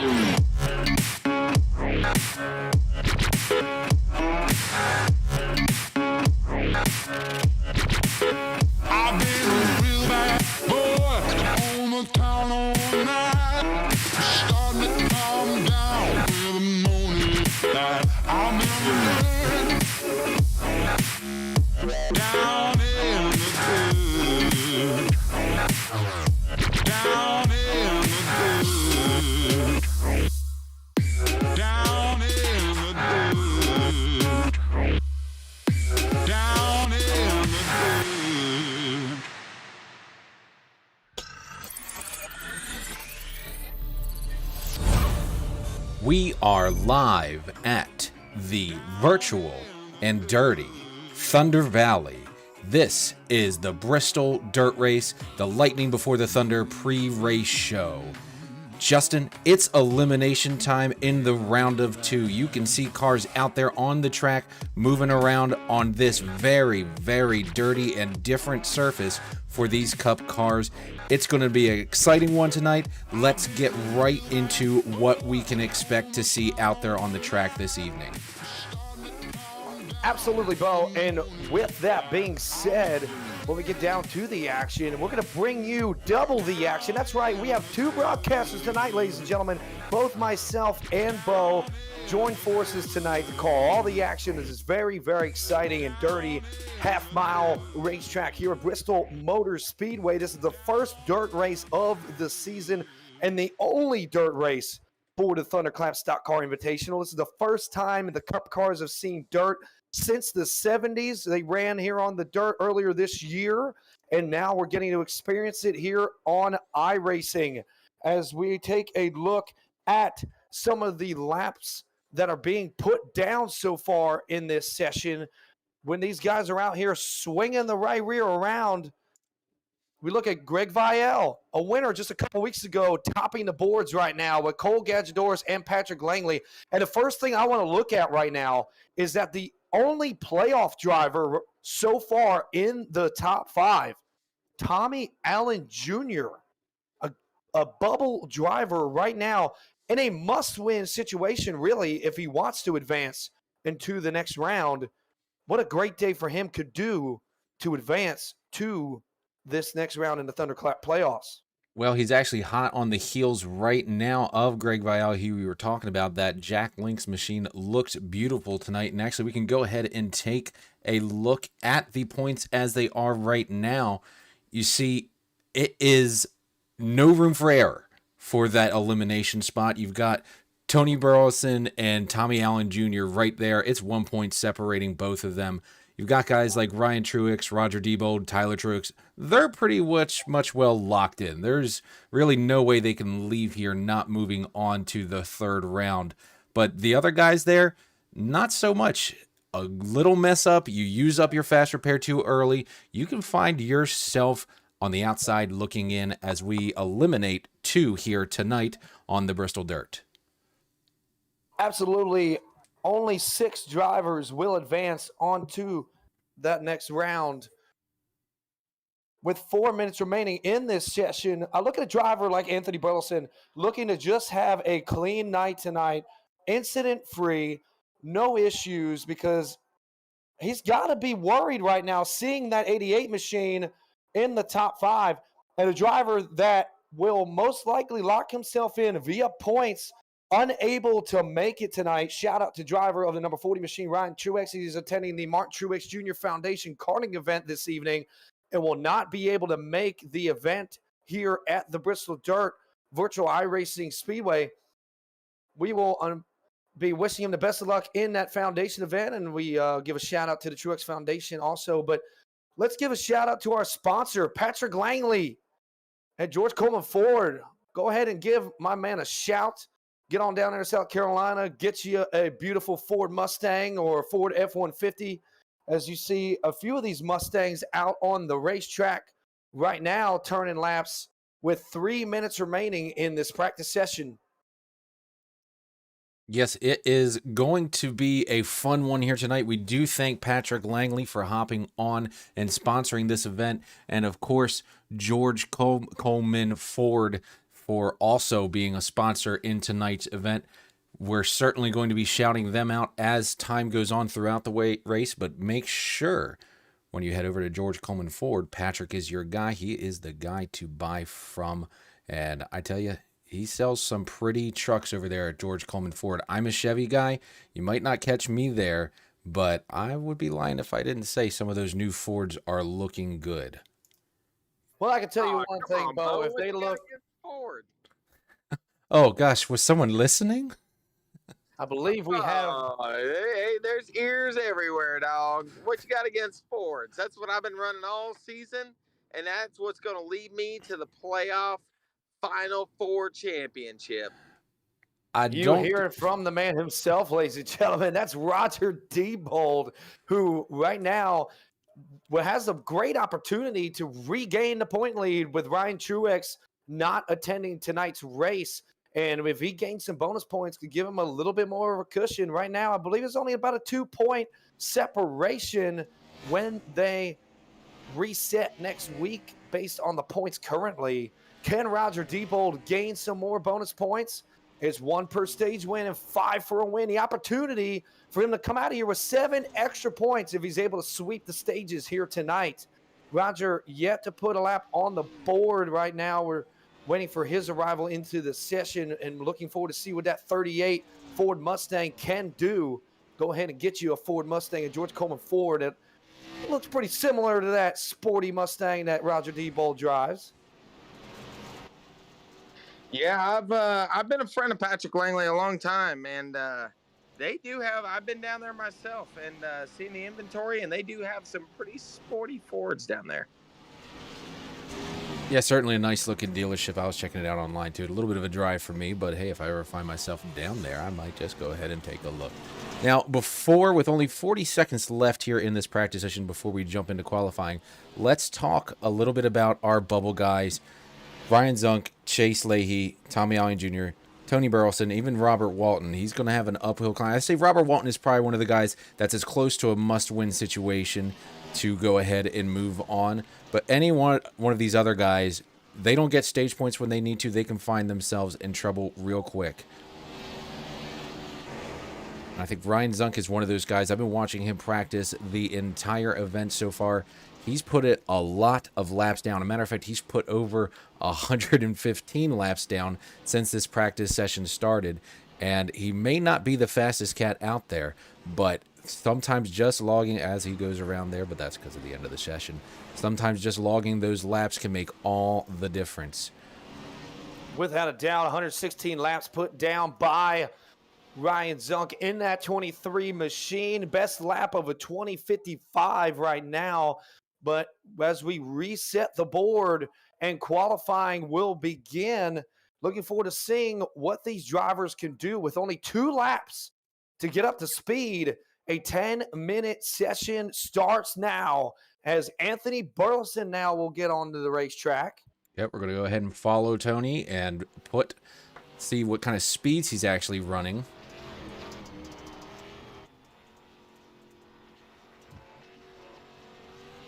I've been a real bad boy on the town all night. Starting to calm down with the morning light. I've been down in the dirt. Down in the dirt. Down in the dirt. Down in the dirt. We are live at the virtual and dirty Thunder Valley. This is the Bristol Dirt Race, the Lightning Before the Thunder pre-race show. Justin, it's elimination time in the round of 2. You can see cars out there on the track moving around on this very, very dirty and different surface for these Cup cars. It's going to be an exciting one tonight. Let's get right into what we can expect to see out there on the track this evening. Absolutely, Bo. And with that being said, when we get down to the action, we're going to bring you double the action. That's right. We have 2 broadcasters tonight, ladies and gentlemen. Both myself and Bo join forces tonight to call all the action. This is very, very exciting and dirty half-mile racetrack here at Bristol Motor Speedway. This is the first dirt race of the season and the only dirt race for the Thunderclap Stock Car Invitational. This is the first time the Cup cars have seen dirt since the 70s. They ran here on the dirt earlier this year, and now we're getting to experience it here on iRacing as we take a look at some of the laps that are being put down so far in this session. When these guys are out here swinging the right rear around, we look at Greg Vielle, a winner just a couple weeks ago, topping the boards right now with Cole Gadjadores and Patrick Langley. And the first thing I want to look at right now is that the only playoff driver so far in the top 5, Tommy Allen Jr., a bubble driver right now in a must-win situation, really, if he wants to advance into the next round. What a great day for him could do to advance to this next round in the Thunderclap playoffs. Well, he's actually hot on the heels right now of Greg Vielle, who we were talking about. That Jack Link's machine looked beautiful tonight. And actually, we can go ahead and take a look at the points as they are right now. You see, it is no room for error for that elimination spot. You've got Tony Burleson and Tommy Allen Jr. right there. It's 1 point separating both of them. You've got guys like Ryan Truex, Roger Debold, Tyler Truex. They're pretty much well locked in. There's really no way they can leave here not moving on to the third round. But the other guys there, not so much. A little mess up, you use up your fast repair too early, you can find yourself on the outside looking in as we eliminate 2 here tonight on the Bristol Dirt. Absolutely. Only 6 drivers will advance onto that next round. With 4 minutes remaining in this session, I look at a driver like Anthony Burleson looking to just have a clean night tonight, incident-free, no issues, because he's got to be worried right now seeing that 88 machine in the top 5, and a driver that will most likely lock himself in via points, unable to make it tonight. Shout out to driver of the number 40 machine, Ryan Truex. He's attending the Martin Truex Jr. Foundation karting event this evening and will not be able to make the event here at the Bristol Dirt Virtual iRacing Speedway. We will be wishing him the best of luck in that foundation event, and we give a shout out to the Truex Foundation also. But let's give a shout out to our sponsor, Patrick Langley and George Coleman Ford. Go ahead and give my man a shout. Get on down there to South Carolina, get you a beautiful Ford Mustang or Ford F-150. As you see a few of these Mustangs out on the racetrack right now, turning laps with 3 minutes remaining in this practice session. Yes, it is going to be a fun one here tonight. We do thank Patrick Langley for hopping on and sponsoring this event. And, of course, George Coleman Ford for also being a sponsor in tonight's event. We're certainly going to be shouting them out as time goes on throughout the race, but make sure when you head over to George Coleman Ford, Patrick is your guy. He is the guy to buy from. And I tell you, he sells some pretty trucks over there at George Coleman Ford. I'm a Chevy guy. You might not catch me there, but I would be lying if I didn't say some of those new Fords are looking good. Well, I can tell you Oh, one come thing, on, Bo. If What they you got look, against Ford? Oh, gosh, was someone listening? I believe we have. Oh, hey, there's ears everywhere, dog. What you got against Fords? That's what I've been running all season, and that's what's going to lead me to the playoff Final Four championship. You hear it from the man himself, ladies and gentlemen. That's Roger Diebold, who right now has a great opportunity to regain the point lead with Ryan Truex not attending tonight's race. And if he gains some bonus points, could give him a little bit more of a cushion. Right now, I believe it's only about a 2-point separation when they reset next week based on the points currently. Can Roger Diebold gain some more bonus points? It's 1 per stage win and 5 for a win. The opportunity for him to come out of here with 7 extra points if he's able to sweep the stages here tonight. Roger yet to put a lap on the board right now. We're waiting for his arrival into the session and looking forward to see what that 38 Ford Mustang can do. Go ahead and get you a Ford Mustang, a George Coleman Ford. It looks pretty similar to that sporty Mustang that Roger Diebold drives. Yeah, I've been a friend of Patrick Langley a long time, and they do have. I've been down there myself and seen the inventory, and they do have some pretty sporty Fords down there. Yeah, certainly a nice looking dealership. I was checking it out online too. A little bit of a drive for me, but hey, if I ever find myself down there, I might just go ahead and take a look. Now, with only 40 seconds left here in this practice session before we jump into qualifying, let's talk a little bit about our bubble guys. Ryan Zunk, Chase Leahy, Tommy Allen Jr., Tony Burleson, even Robert Walton. He's going to have an uphill climb. I say Robert Walton is probably one of the guys that's as close to a must-win situation to go ahead and move on. But any one of these other guys, they don't get stage points when they need to. They can find themselves in trouble real quick. And I think Ryan Zunk is one of those guys. I've been watching him practice the entire event so far. He's put it a lot of laps down. As a matter of fact, he's put over 115 laps down since this practice session started. And he may not be the fastest cat out there, but sometimes just logging as he goes around there, but that's because of the end of the session. Sometimes just logging those laps can make all the difference. Without a doubt, 116 laps put down by Ryan Zunk in that 23 machine. Best lap of a 20:55 right now. But as we reset the board and qualifying will begin, looking forward to seeing what these drivers can do with only 2 laps to get up to speed. A 10-minute session starts now as Anthony Burleson now will get onto the racetrack. Yep, we're going to go ahead and follow Tony and see what kind of speeds he's actually running.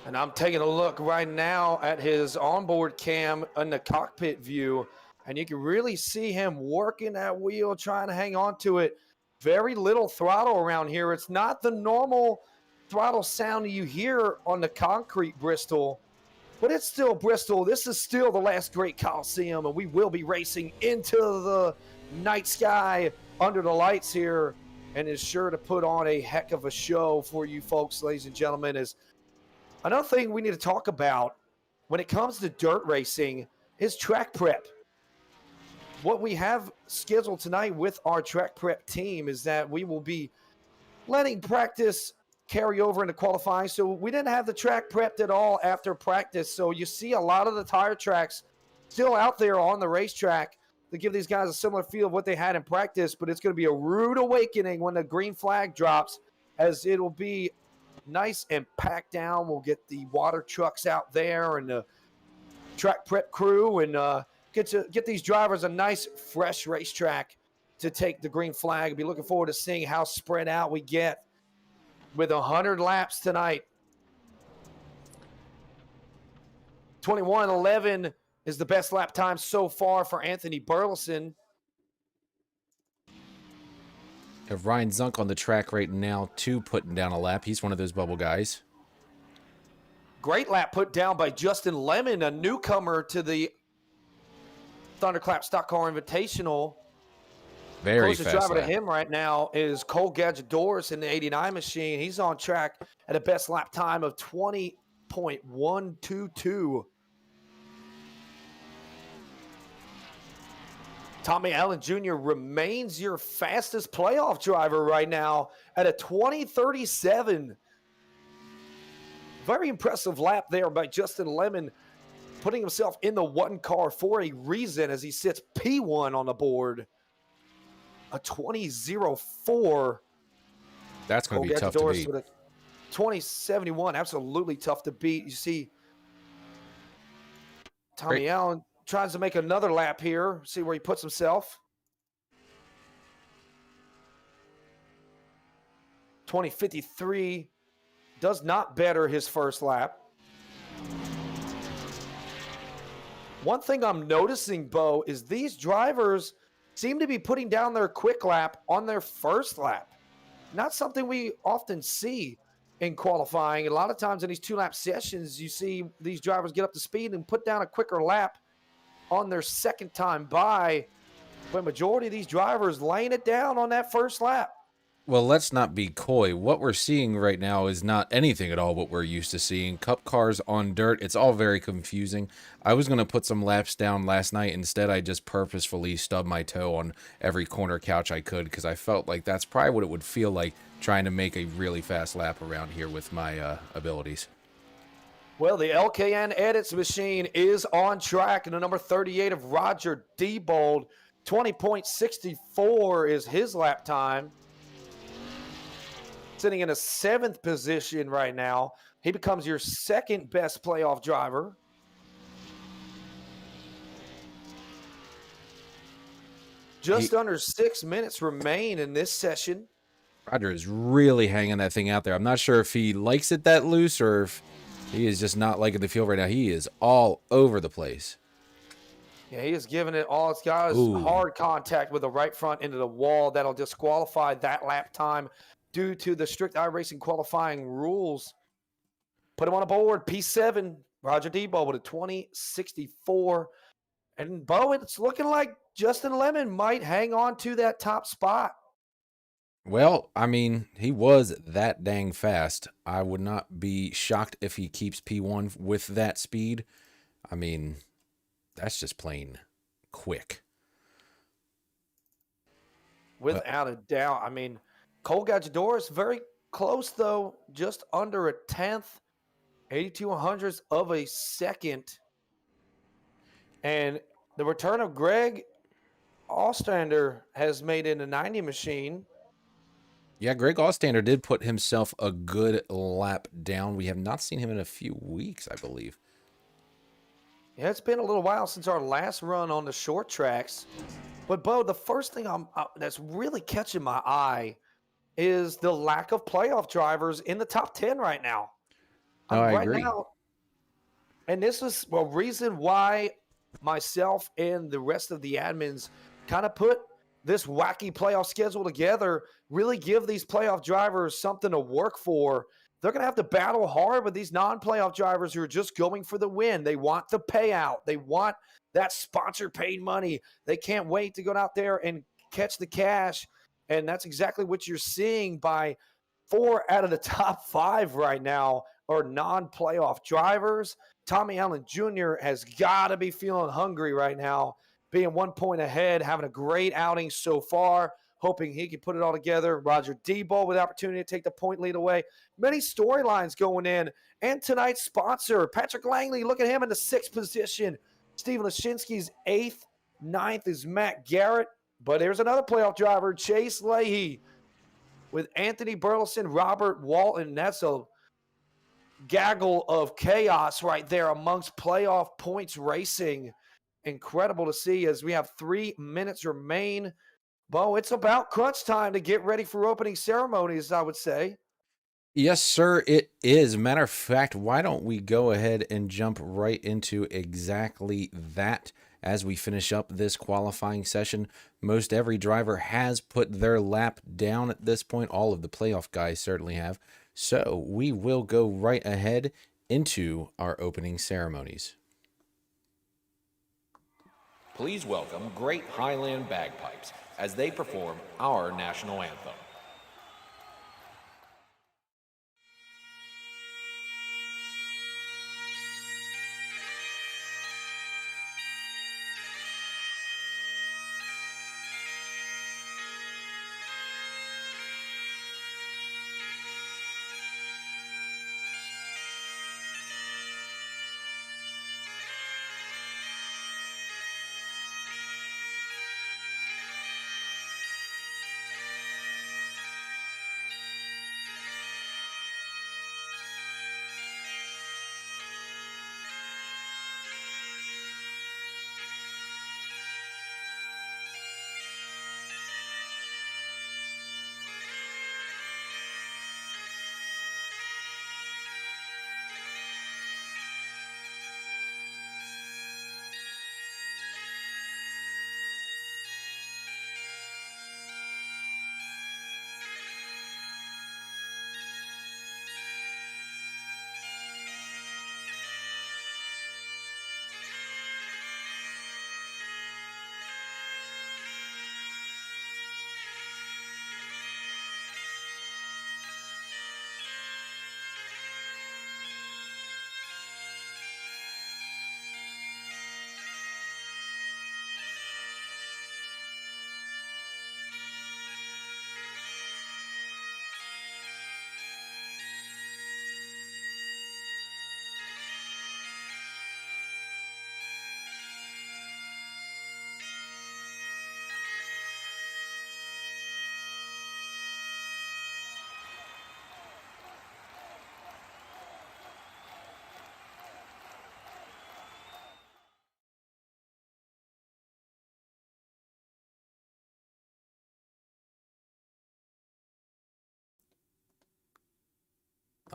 And I'm taking a look right now at his onboard cam in the cockpit view, and you can really see him working that wheel, trying to hang on to it. Very little throttle around here. It's not the normal throttle sound you hear on the concrete Bristol, but it's still Bristol. This is still the last great Coliseum, and we will be racing into the night sky under the lights here, and is sure to put on a heck of a show for you folks, ladies and gentlemen. Is another thing we need to talk about when it comes to dirt racing is track prep. What we have scheduled tonight with our track prep team is that we will be letting practice carry over into qualifying. So we didn't have the track prepped at all after practice. So you see a lot of the tire tracks still out there on the racetrack to give these guys a similar feel of what they had in practice. But it's going to be a rude awakening when the green flag drops, as it'll be nice and packed down. We'll get the water trucks out there and the track prep crew and get these drivers a nice fresh racetrack to take the green flag. I'll be looking forward to seeing how spread out we get with 100 laps tonight. 21:11 is the best lap time so far for Anthony Burleson. Have Ryan Zunk on the track right now, too, putting down a lap. He's one of those bubble guys. Great lap put down by Justin Lemon, a newcomer to the Thunderclap Stock Car Invitational. Very Closest fast driver lap. to him right now is Cole Gadgedoris in the 89 machine. He's on track at a best lap time of 20.122. Tommy Allen Jr. remains your fastest playoff driver right now at a 20:37. Very impressive lap there by Justin Lemon, putting himself in the one car for a reason as he sits P1 on the board. A 20:04. That's going to be tough to beat. With a 20:71, absolutely tough to beat. You see Tommy Allen tries to make another lap here, see where he puts himself. 20:53 does not better his first lap. One thing I'm noticing, Bo, is these drivers seem to be putting down their quick lap on their first lap. Not something we often see in qualifying. A lot of times in these two-lap sessions, you see these drivers get up to speed and put down a quicker lap on their second time by, but majority of these drivers laying it down on that first lap. Well, let's not be coy. What we're seeing right now is not anything at all what we're used to seeing. Cup cars on dirt, it's all very confusing. I was going to put some laps down last night. Instead, I just purposefully stubbed my toe on every corner couch I could because I felt like that's probably what it would feel like trying to make a really fast lap around here with my abilities. Well, the LKN Edits machine is on track, and the number 38 of Roger Diebold, 20.64 is his lap time. Sitting in a 7th position right now. He becomes your second best playoff driver. Just under 6 minutes remain in this session. Roger is really hanging that thing out there. I'm not sure if he likes it that loose or if he is just not liking the feel right now. He is all over the place. Yeah, he is giving it all it's got. Is hard contact with the right front into the wall. That'll disqualify that lap time due to the strict iRacing qualifying rules. Put him on a board. P7, Roger Diebold with a 20.64. And, Bo, it's looking like Justin Lemon might hang on to that top spot. Well, I mean, he was that dang fast. I would not be shocked if he keeps P1 with that speed. I mean, that's just plain quick. Without a doubt. I mean, Cole Gadgedoris very close, though, just under a 10th, 82/100ths of a second. And the return of Greg Ostrander has made it a 90 machine. Yeah, Greg Ostrander did put himself a good lap down. We have not seen him in a few weeks, I believe. Yeah, it's been a little while since our last run on the short tracks. But, Bo, the first thing that's really catching my eye is the lack of playoff drivers in the top 10 right now. I agree. And this is a reason why myself and the rest of the admins kind of put this wacky playoff schedule together, really give these playoff drivers something to work for. They're going to have to battle hard with these non-playoff drivers who are just going for the win. They want the payout. They want that sponsor paid money. They can't wait to go out there and catch the cash. And that's exactly what you're seeing by 4 out of the top 5 right now are non-playoff drivers. Tommy Allen Jr. has got to be feeling hungry right now, being 1 point ahead, having a great outing so far, hoping he can put it all together. Roger Diebold with the opportunity to take the point lead away. Many storylines going in. And tonight's sponsor, Patrick Langley, look at him in the 6th position. Steven Lashinsky's 8th. 9th is Matt Garrett. But there's another playoff driver, Chase Leahy, with Anthony Burleson, Robert Walton. That's a gaggle of chaos right there amongst playoff points racing. Incredible to see as we have 3 minutes remain. Bo, it's about crunch time to get ready for opening ceremonies, I would say. Yes, sir, it is. Matter of fact, why don't we go ahead and jump right into exactly that as we finish up this qualifying session? Most every driver has put their lap down at this point. All of the playoff guys certainly have. So we will go right ahead into our opening ceremonies. Please welcome Great Highland Bagpipes as they perform our national anthem.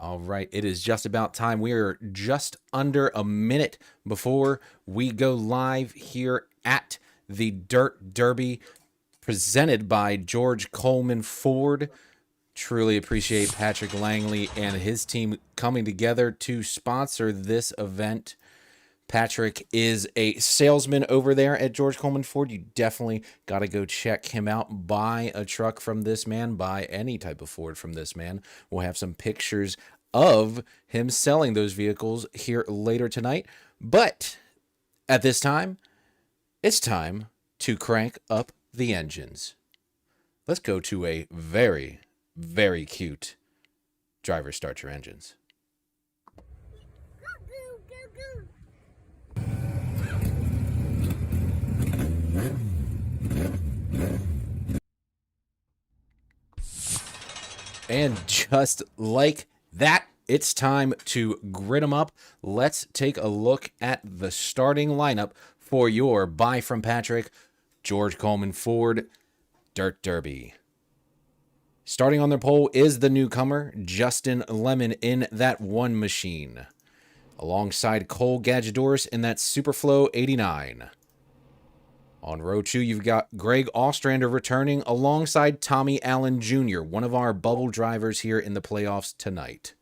All right, it is just about time. We are just under a minute before we go live here at the Dirt Derby presented by George Coleman Ford. Truly appreciate Patrick Langley and his team coming together to sponsor this event. Patrick is a salesman over there at George Coleman Ford. You definitely got to go check him out. Buy a truck from this man. Buy any type of Ford from this man. We'll have some pictures of him selling those vehicles here later tonight. But at this time, it's time to crank up the engines. Let's go to a very, very cute driver start your engines. And just like that, it's time to grid them up. Let's take a look at the starting lineup for your Buy from Patrick, George Coleman Ford Dirt Derby. Starting on their pole is the newcomer, Justin Lemon in that one machine, alongside Cole Gadgedoris in that Superflow 89. On row 2, you've got Greg Ostrander returning alongside Tommy Allen Jr., one of our bubble drivers here in the playoffs tonight.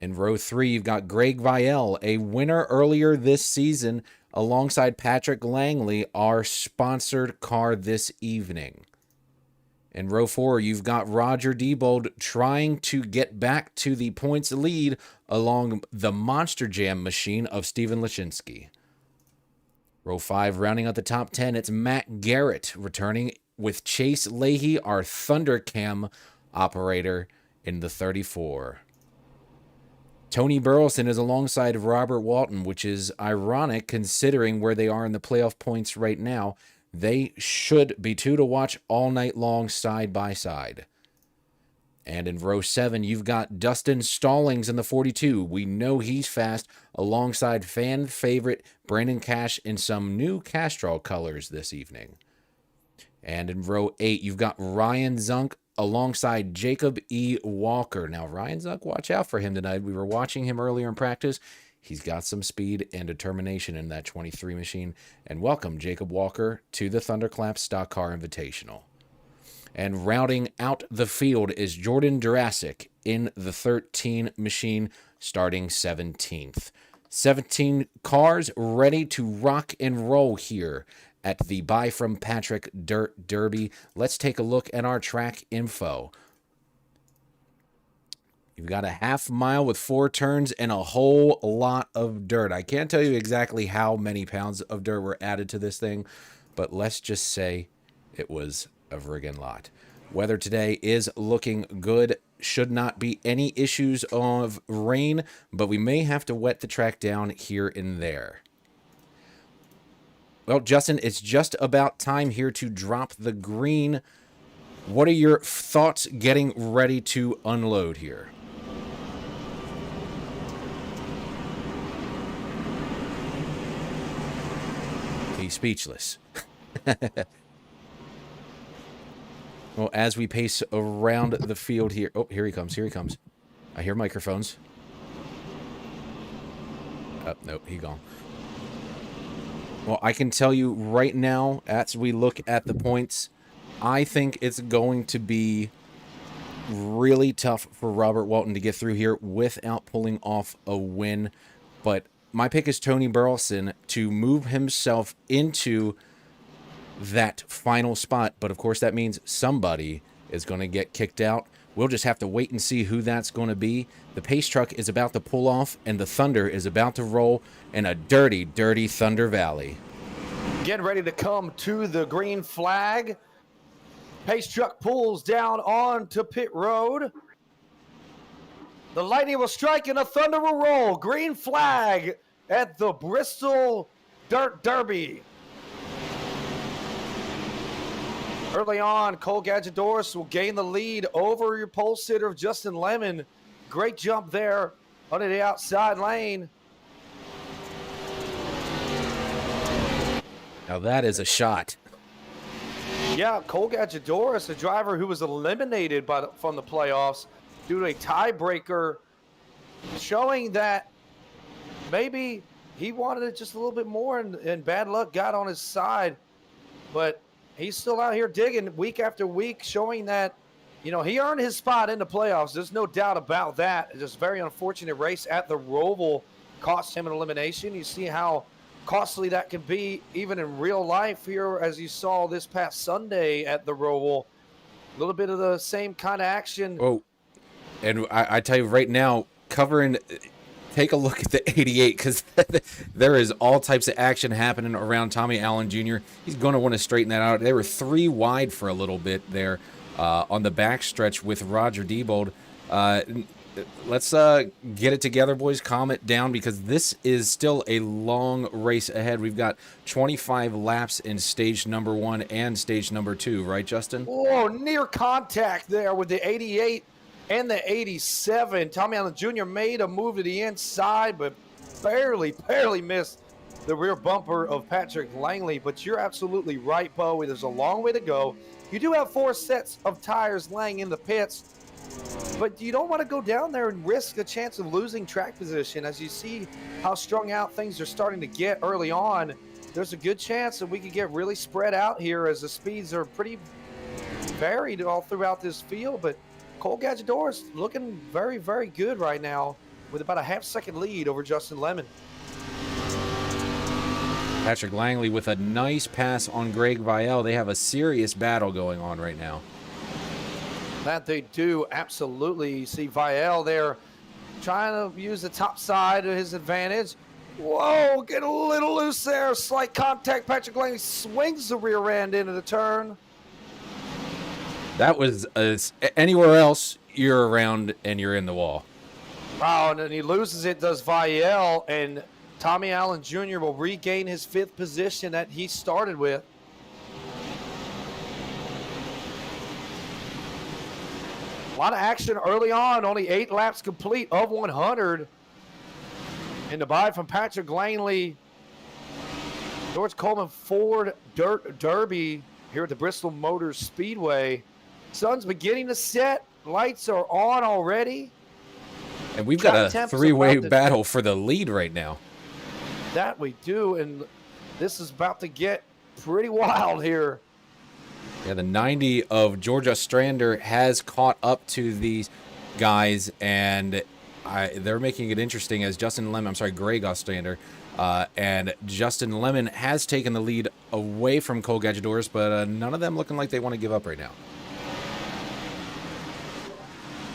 In row 3, you've got Greg Vielle, a winner earlier this season, alongside Patrick Langley, our sponsored car this evening. In row 4, you've got Roger Diebold trying to get back to the points lead along the Monster Jam machine of Steven Lashinsky. Row 5, rounding out the top 10, it's Matt Garrett returning with Chase Leahy, our Thundercam operator, in the 34. Tony Burleson is alongside Robert Walton, which is ironic considering where they are in the playoff points right now. They should be two to watch all night long side by side. And in row 7, you've got Dustin Stallings in the 42. We know he's fast, alongside fan favorite Brandon Cash in some new Castrol colors this evening. And in row 8, you've got Ryan Zunk alongside Jacob E. Walker. Now, Ryan Zuck, watch out for him tonight. We were watching him earlier in practice. He's got some speed and determination in that 23 machine. And welcome, Jacob Walker, to the Thunderclap Stock Car Invitational. And rounding out the field is Jordan Jurassic in the 13 machine, starting 17th. 17 cars ready to rock and roll here at the Buy From Patrick Dirt Derby. Let's take a look at our track info. You've got a half mile with 4 turns and a whole lot of dirt. I can't tell you exactly how many pounds of dirt were added to this thing, but let's just say it was a friggin' lot. Weather today is looking good. Should not be any issues of rain, but we may have to wet the track down here and there. Well, Justin, it's just about time here to drop the green. What are your thoughts getting ready to unload here? He's speechless. Well, as we pace around the field here. Oh, here he comes. Here he comes. I hear microphones. Oh, nope, he gone. Well, I can tell you right now, as we look at the points, I think it's going to be really tough for Robert Walton to get through here without pulling off a win. But my pick is Tony Burleson to move himself into that final spot. But of course, that means somebody is going to get kicked out. We'll just have to wait and see who that's going to be. The pace truck is about to pull off, and the Thunder is about to roll in a dirty, dirty Thunder Valley. Getting ready to come to the green flag. Pace truck pulls down onto pit road. The lightning will strike and the Thunder will roll. Green flag at the Bristol Dirt Derby. Early on, Cole Gadgedoris will gain the lead over your pole sitter of Justin Lemon. Great jump there under the outside lane. Now that is a shot. Yeah, Cole Gadgedoris, a driver who was eliminated from the playoffs due to a tiebreaker, showing that maybe he wanted it just a little bit more and bad luck got on his side. But he's still out here digging week after week, showing that, you know, he earned his spot in the playoffs. There's no doubt about that. It's just a very unfortunate race at the Roval cost him an elimination. You see how costly that can be even in real life here, as you saw this past Sunday at the Roval. A little bit of the same kind of action. Oh, and I tell you right now, take a look at the 88, because there is all types of action happening around Tommy Allen Jr. He's going to want to straighten that out. They were 3 wide for a little bit there on the backstretch with Roger Diebold. Let's get it together, boys. Calm it down, because this is still a long race ahead. We've got 25 laps in stage number 1 and stage number 2, right, Justin? Oh, near contact there with the 88 and the 87. Tommy Allen Jr. made a move to the inside, but barely missed the rear bumper of Patrick Langley. But you're absolutely right, Bo. There's a long way to go. You do have 4 sets of tires laying in the pits, but you don't want to go down there and risk a chance of losing track position. As you see how strung out things are starting to get early on, there's a good chance that we could get really spread out here, as the speeds are pretty varied all throughout this field. But Cole Gadgedoris looking very, very good right now with about a half-second lead over Justin Lemon. Patrick Langley with a nice pass on Greg Vielle. They have a serious battle going on right now. That they do, absolutely. You see Vielle there trying to use the top side to his advantage. Whoa, get a little loose there. Slight contact. Patrick Langley swings the rear end into the turn. That was anywhere else, you're around and you're in the wall. Wow, and then he loses it, does Vielle, and Tommy Allen Jr. will regain his 5th position that he started with. A lot of action early on, only 8 laps complete of 100. In the buy from Patrick Langley, George Coleman Ford Dirt Derby here at the Bristol Motor Speedway. Sun's beginning to set. Lights are on already. And we've got a Temps three-way about to- battle for the lead right now. That we do, and this is about to get pretty wild here. Yeah, the 90 of George Ostrander has caught up to these guys, and they're making it interesting as Greg Ostrander, and Justin Lemon has taken the lead away from Cole Gadjadouris, but none of them looking like they want to give up right now.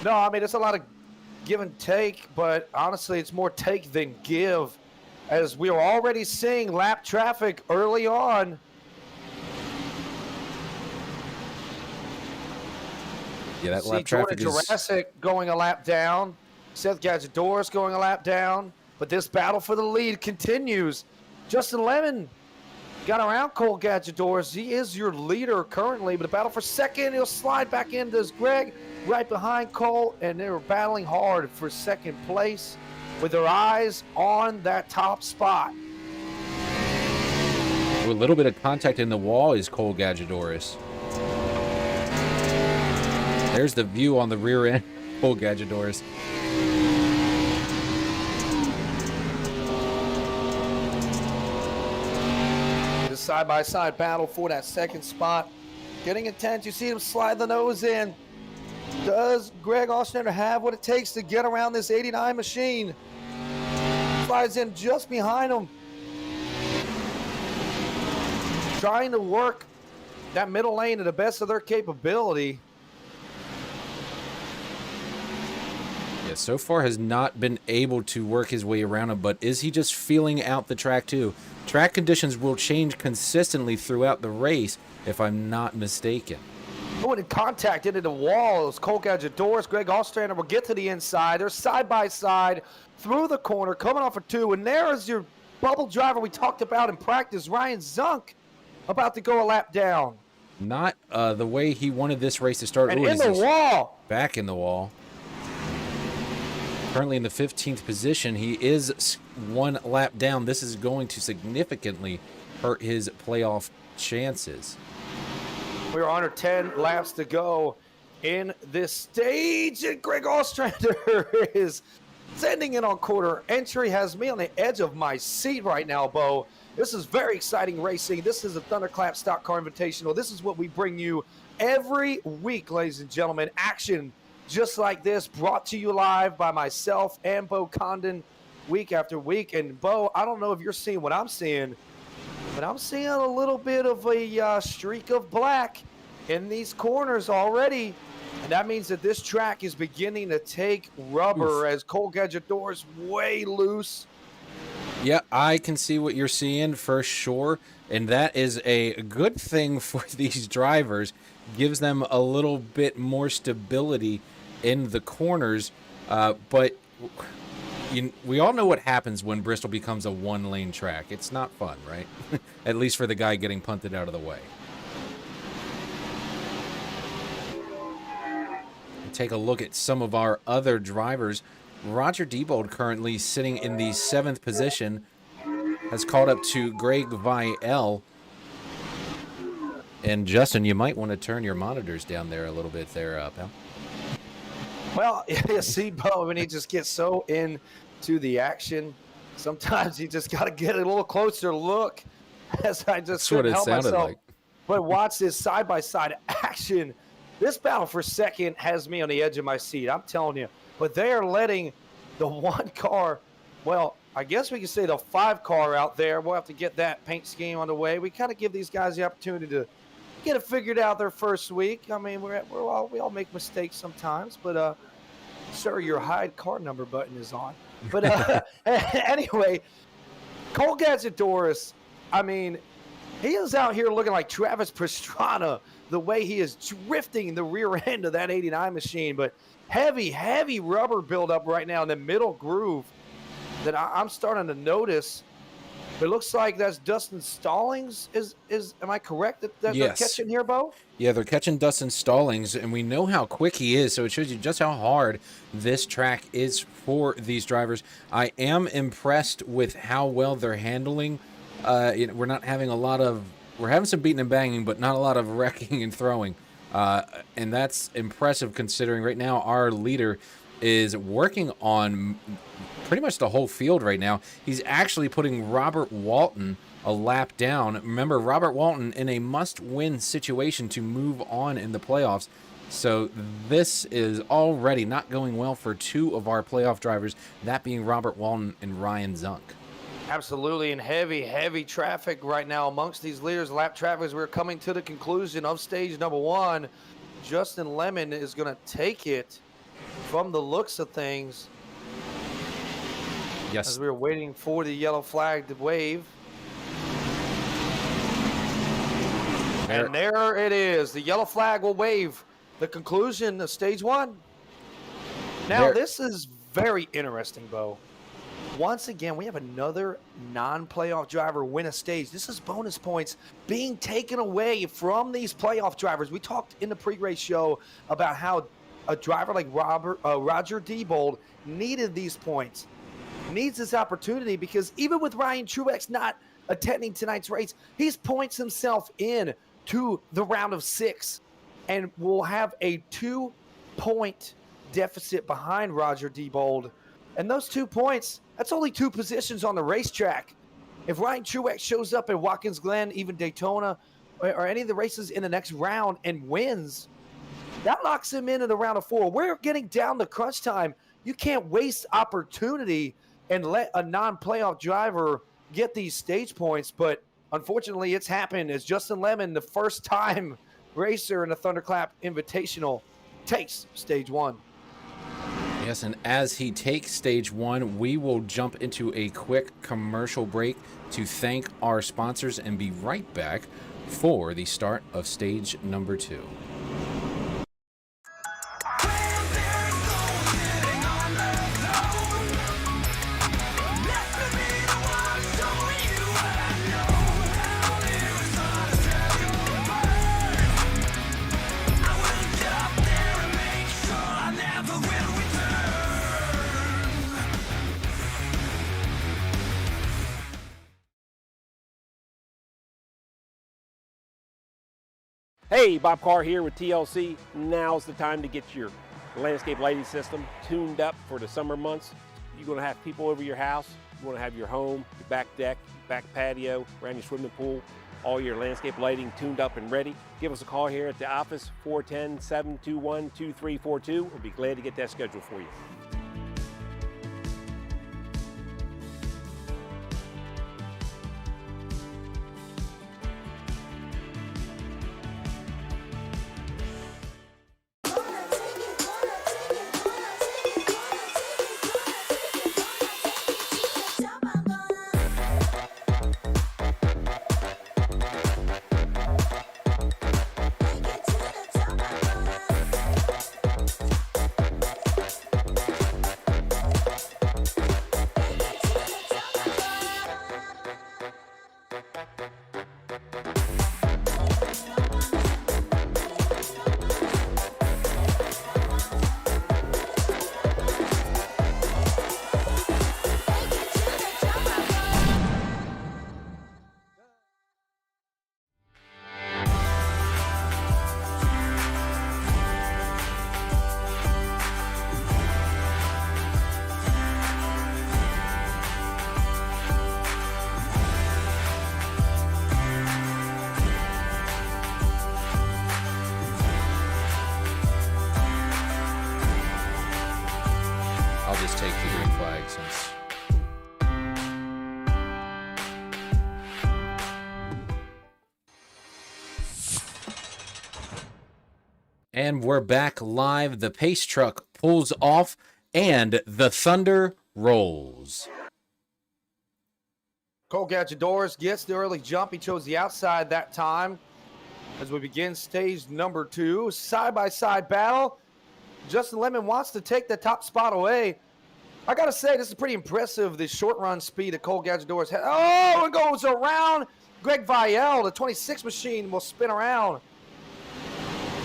No, I mean, it's a lot of give and take, but honestly, it's more take than give, as we are already seeing lap traffic early on. Yeah, that lap traffic Jordan is... Jurassic going a lap down. Seth Gadjadouris going a lap down. But this battle for the lead continues. Justin Lemon got around Cole Gadjadouris. He is your leader currently, but the battle for second, he'll slide back into Greg right behind Cole, and they're battling hard for second place with their eyes on that top spot. With a little bit of contact in the wall is Cole Gadjadouris. There's the view on the rear end, Cole Gadjadouris. The side-by-side battle for that second spot. Getting intense. You see him slide the nose in. Does Greg Ostrander have what it takes to get around this 89 machine? Slides in just behind him. Trying to work that middle lane to the best of their capability. Yeah, so far has not been able to work his way around him, but is he just feeling out the track too? Track conditions will change consistently throughout the race, if I'm not mistaken. Going in contact into the wall. It was Cole Gadjadouris. Greg Ostrander will get to the inside. They're side by side through the corner, coming off of two. And there is your bubble driver we talked about in practice, Ryan Zunk, about to go a lap down. Not the way he wanted this race to start. And Ooh, in the wall. Back in the wall. Currently in the 15th position. He is one lap down. This is going to significantly hurt his playoff chances. We are under 10 laps to go in this stage, and Greg Ostrander is sending it on quarter entry. Has me on the edge of my seat right now, Bo. This is very exciting racing. This is a Thunderclap Stock Car Invitational. This is what we bring you every week, ladies and gentlemen. Action just like this, brought to you live by myself and Bo Condon week after week. And, Bo, I don't know if you're seeing what I'm seeing, but I'm seeing a little bit of a streak of black in these corners already. And that means that this track is beginning to take rubber as Cole Gadjadouris way loose. Yeah, I can see what you're seeing for sure. And that is a good thing for these drivers. Gives them a little bit more stability in the corners. But we all know what happens when Bristol becomes a one-lane track. It's not fun, right? At least for the guy getting punted out of the way. Take a look at some of our other drivers. Roger Diebold currently sitting in the 7th position, has caught up to Greg Vielle. And Justin, you might want to turn your monitors down there a little bit there, pal. Well, you see, Bo, when he just gets so into the action, sometimes you just got to get a little closer look, as I just That's what it sounded myself. like. But watch this side-by-side action. This battle for second has me on the edge of my seat, I'm telling you. But they are letting the one car, well, I guess we can say the 5 car out there. We'll have to get that paint scheme on the way. We kind of give these guys the opportunity to get it figured out their first week. I mean, we all make mistakes sometimes, but sir, your hide car number button is on. But anyway, Cole Gadjadouris, I mean, he is out here looking like Travis Pastrana, the way he is drifting the rear end of that 89 machine. But heavy rubber buildup right now in the middle groove that I'm starting to notice. It looks like that's Dustin Stallings. Am I correct that Yes. they're catching here, Bo? Yeah, they're catching Dustin Stallings, and we know how quick he is, so it shows you just how hard this track is for these drivers. I am impressed with how well they're handling. We're not having we're having some beating and banging, but not a lot of wrecking and throwing. And that's impressive considering right now our leader is working on pretty much the whole field right now. He's actually putting Robert Walton a lap down. Remember, Robert Walton in a must-win situation to move on in the playoffs. So this is already not going well for two of our playoff drivers, that being Robert Walton and Ryan Zunk. Absolutely, and heavy traffic right now amongst these leaders. Lap traffic, as we're coming to the conclusion of stage number 1. Justin Lemon is going to take it from the looks of things. Yes. As we're waiting for the yellow flag to wave. And there it is. The yellow flag will wave the conclusion of stage 1. Now, this is very interesting, Bo. Once again, we have another non-playoff driver win a stage. This is bonus points being taken away from these playoff drivers. We talked in the pre-race show about how a driver like Roger Diebold needed these points, needs this opportunity, because even with Ryan Truex not attending tonight's race, he's points himself in to the round of 6 and will have a 2-point deficit behind Roger Diebold. And those 2 points, that's only 2 positions on the racetrack. If Ryan Truex shows up at Watkins Glen, even Daytona, or any of the races in the next round and wins, that locks him into the round of 4. We're getting down to crunch time. You can't waste opportunity and let a non-playoff driver get these stage points. But unfortunately, it's happened as Justin Lemon, the first-time racer in the Thunderclap Invitational, takes stage 1. Yes, and as he takes stage 1, we will jump into a quick commercial break to thank our sponsors and be right back for the start of stage number 2. Hey, Bob Carr here with TLC. Now's the time to get your landscape lighting system tuned up for the summer months. You're going to have people over your house. You want to have your home, your back deck, back patio, around your swimming pool, all your landscape lighting tuned up and ready. Give us a call here at the office, 410-721-2342. We'll be glad to get that scheduled for you. Take the green flag since and we're back live. The pace truck pulls off and the thunder rolls. Cole Gadget gets the early jump. He chose the outside that time as we begin stage number 2. Side-by-side battle. Justin Lemon wants to take the top spot away. I got to say, this is pretty impressive, the short run speed that Cole Gadget had. Oh, and goes around. Greg Vielle, the 26 machine, will spin around.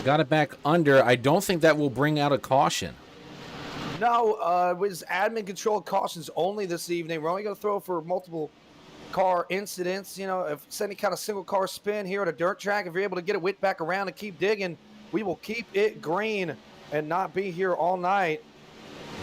Got it back under. I don't think that will bring out a caution. No, it was admin controlled cautions only this evening. We're only going to throw for multiple car incidents. You know, if it's any kind of single car spin here at a dirt track, if you're able to get it whipped back around and keep digging, we will keep it green and not be here all night.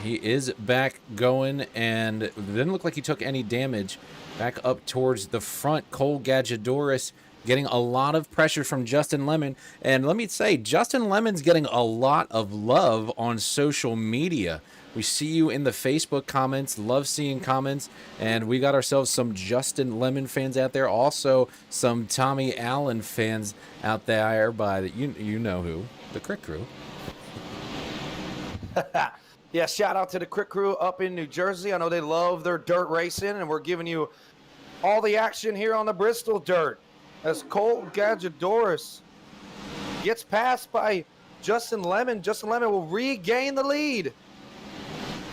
He is back going, and it didn't look like he took any damage. Back up towards the front, Cole Gadgedoris getting a lot of pressure from Justin Lemon. And let me say, Justin Lemon's getting a lot of love on social media. We see you in the Facebook comments, love seeing comments, and we got ourselves some Justin Lemon fans out there, also some Tommy Allen fans out there by the, you know who, the Crick Crew. Yeah, shout out to the Crick Crew up in New Jersey. I know they love their dirt racing, and we're giving you all the action here on the Bristol dirt as Cole Gadgedoris gets passed by Justin Lemon. Justin Lemon will regain the lead.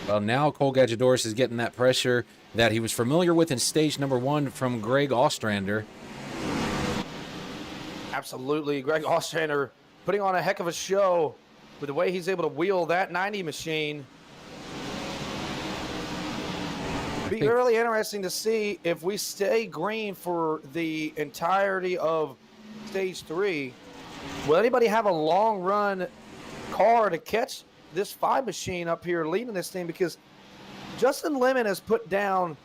Well, now Cole Gadgedoris is getting that pressure that he was familiar with in stage number 1 from Greg Ostrander. Absolutely. Greg Ostrander putting on a heck of a show with the way he's able to wheel that 90 machine. Be really interesting to see if we stay green for the entirety of stage 3. Will anybody have a long run car to catch this 5 machine up here leading this thing? Because Justin Lemon has put down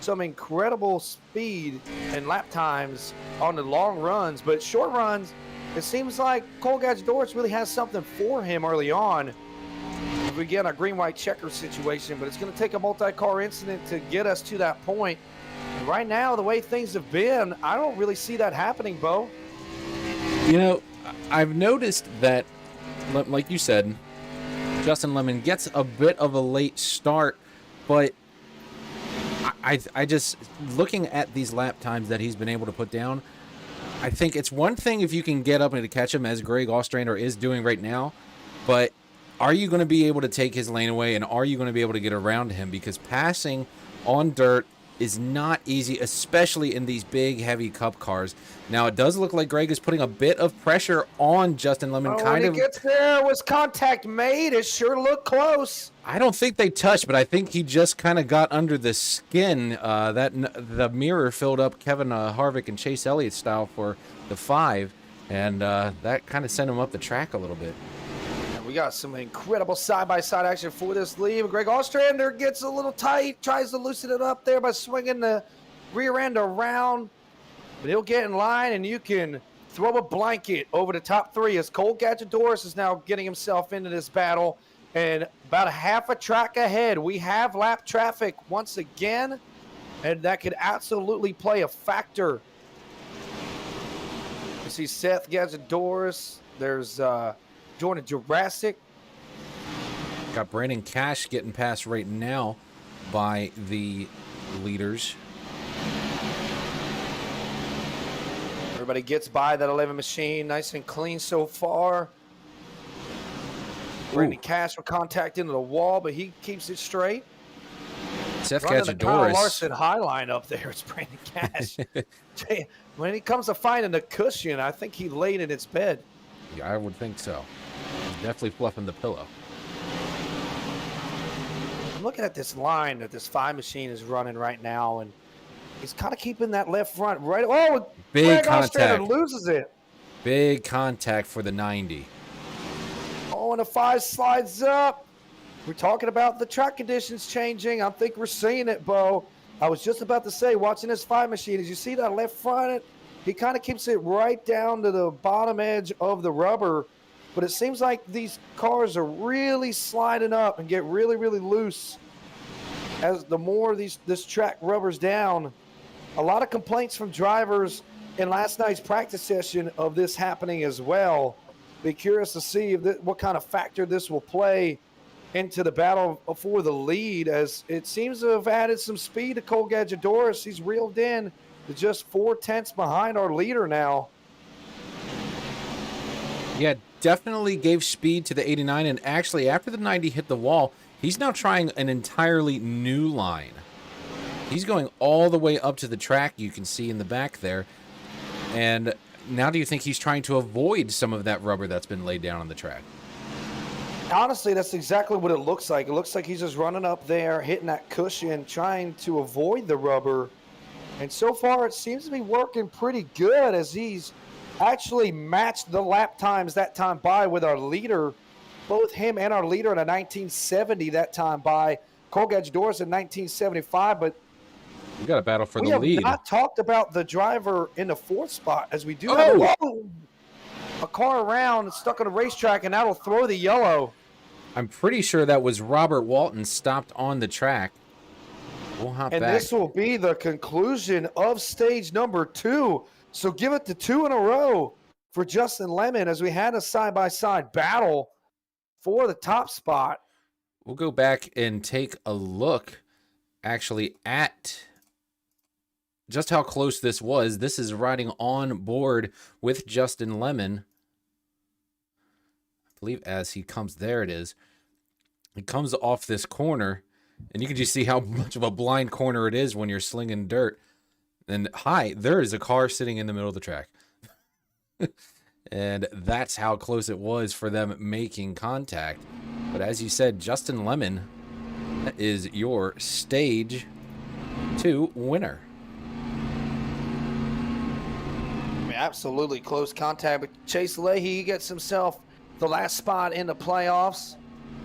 some incredible speed and lap times on the long runs, but short runs, it seems like Cole Gadgedoris really has something for him early on. If we get a green-white checker situation, but it's going to take a multi-car incident to get us to that point. And right now, the way things have been, I don't really see that happening, Bo. You know, I've noticed that, like you said, Justin Lemon gets a bit of a late start, but I just, looking at these lap times that he's been able to put down, I think it's one thing if you can get up and to catch him, as Greg Ostrander is doing right now, but are you going to be able to take his lane away, and are you going to be able to get around him? Because passing on dirt is not easy, especially in these big, heavy cup cars. Now, it does look like Greg is putting a bit of pressure on Justin Lemon. When he gets there, was contact made? It sure looked close. I don't think they touched, but I think he just kind of got under the skin. The mirror filled up Kevin Harvick and Chase Elliott style for the 5, and that kind of sent him up the track a little bit. We got some incredible side-by-side action for this lead. Greg Ostrander gets a little tight, tries to loosen it up there by swinging the rear end around. But he'll get in line, and you can throw a blanket over the top 3 as Cole Gadgedoris is now getting himself into this battle. And about a half a track ahead, we have lap traffic once again, and that could absolutely play a factor. You see Seth Gadgedoris. There's Jordan Jurassic. Got Brandon Cash getting passed right now by the leaders. Everybody gets by that 11 machine. Nice and clean so far. Brandon Cash will contact into the wall, but he keeps it straight. Seth Running the Kyle Gadgedoris. Larson high line up there. It's Brandon Cash. When he comes to finding the cushion, I think he laid in its bed. Yeah, I would think so. He's definitely fluffing the pillow. I'm looking at this line that this 5 machine is running right now, and he's kind of keeping that left front right. Oh, big Greg contact. Ostrander loses it. Big contact for the 90. Oh, and the 5 slides up. We're talking about the track conditions changing. I think we're seeing it, Bo. I was just about to say, watching this 5 machine, as you see that left front, he kind of keeps it right down to the bottom edge of the rubber. But it seems like these cars are really sliding up and get really, really loose as the more this track rubbers down. A lot of complaints from drivers in last night's practice session of this happening as well. Be curious to see what kind of factor this will play into the battle for the lead, as it seems to have added some speed to Cole Gadgedoris. He's reeled in to just 4/10 behind our leader now. Yeah, definitely gave speed to the 89, and actually after the 90 hit the wall, he's now trying an entirely new line. He's going all the way up to the track, you can see in the back there. And now do you think he's trying to avoid some of that rubber that's been laid down on the track? Honestly, that's exactly what it looks like. It looks like he's just running up there, hitting that cushion, trying to avoid the rubber. And so far, it seems to be working pretty good as he's actually matched the lap times that time by with our leader. Both him and our leader in a 1970 that time by. Cole Gadge-Doris in 1975, but We got a battle for we the have lead. not talked about the driver in the 4th spot, as we do Oh! have a car around stuck on the racetrack, and that'll throw the yellow. I'm pretty sure that was Robert Walton stopped on the track. We'll hop And back. this will be the conclusion of stage number 2. So give it to 2 in a row for Justin Lemon as we had a side-by-side battle for the top spot. We'll go back and take a look actually at just how close this was. This is riding on board with Justin Lemon. I believe as he comes, there it is. He comes off this corner, and you can just see how much of a blind corner it is when you're slinging dirt. And hi, there is a car sitting in the middle of the track. And that's how close it was for them making contact. But as you said, Justin Lemon is your stage 2 winner. Absolutely close contact, but Chase Leahy gets himself the last spot in the playoffs.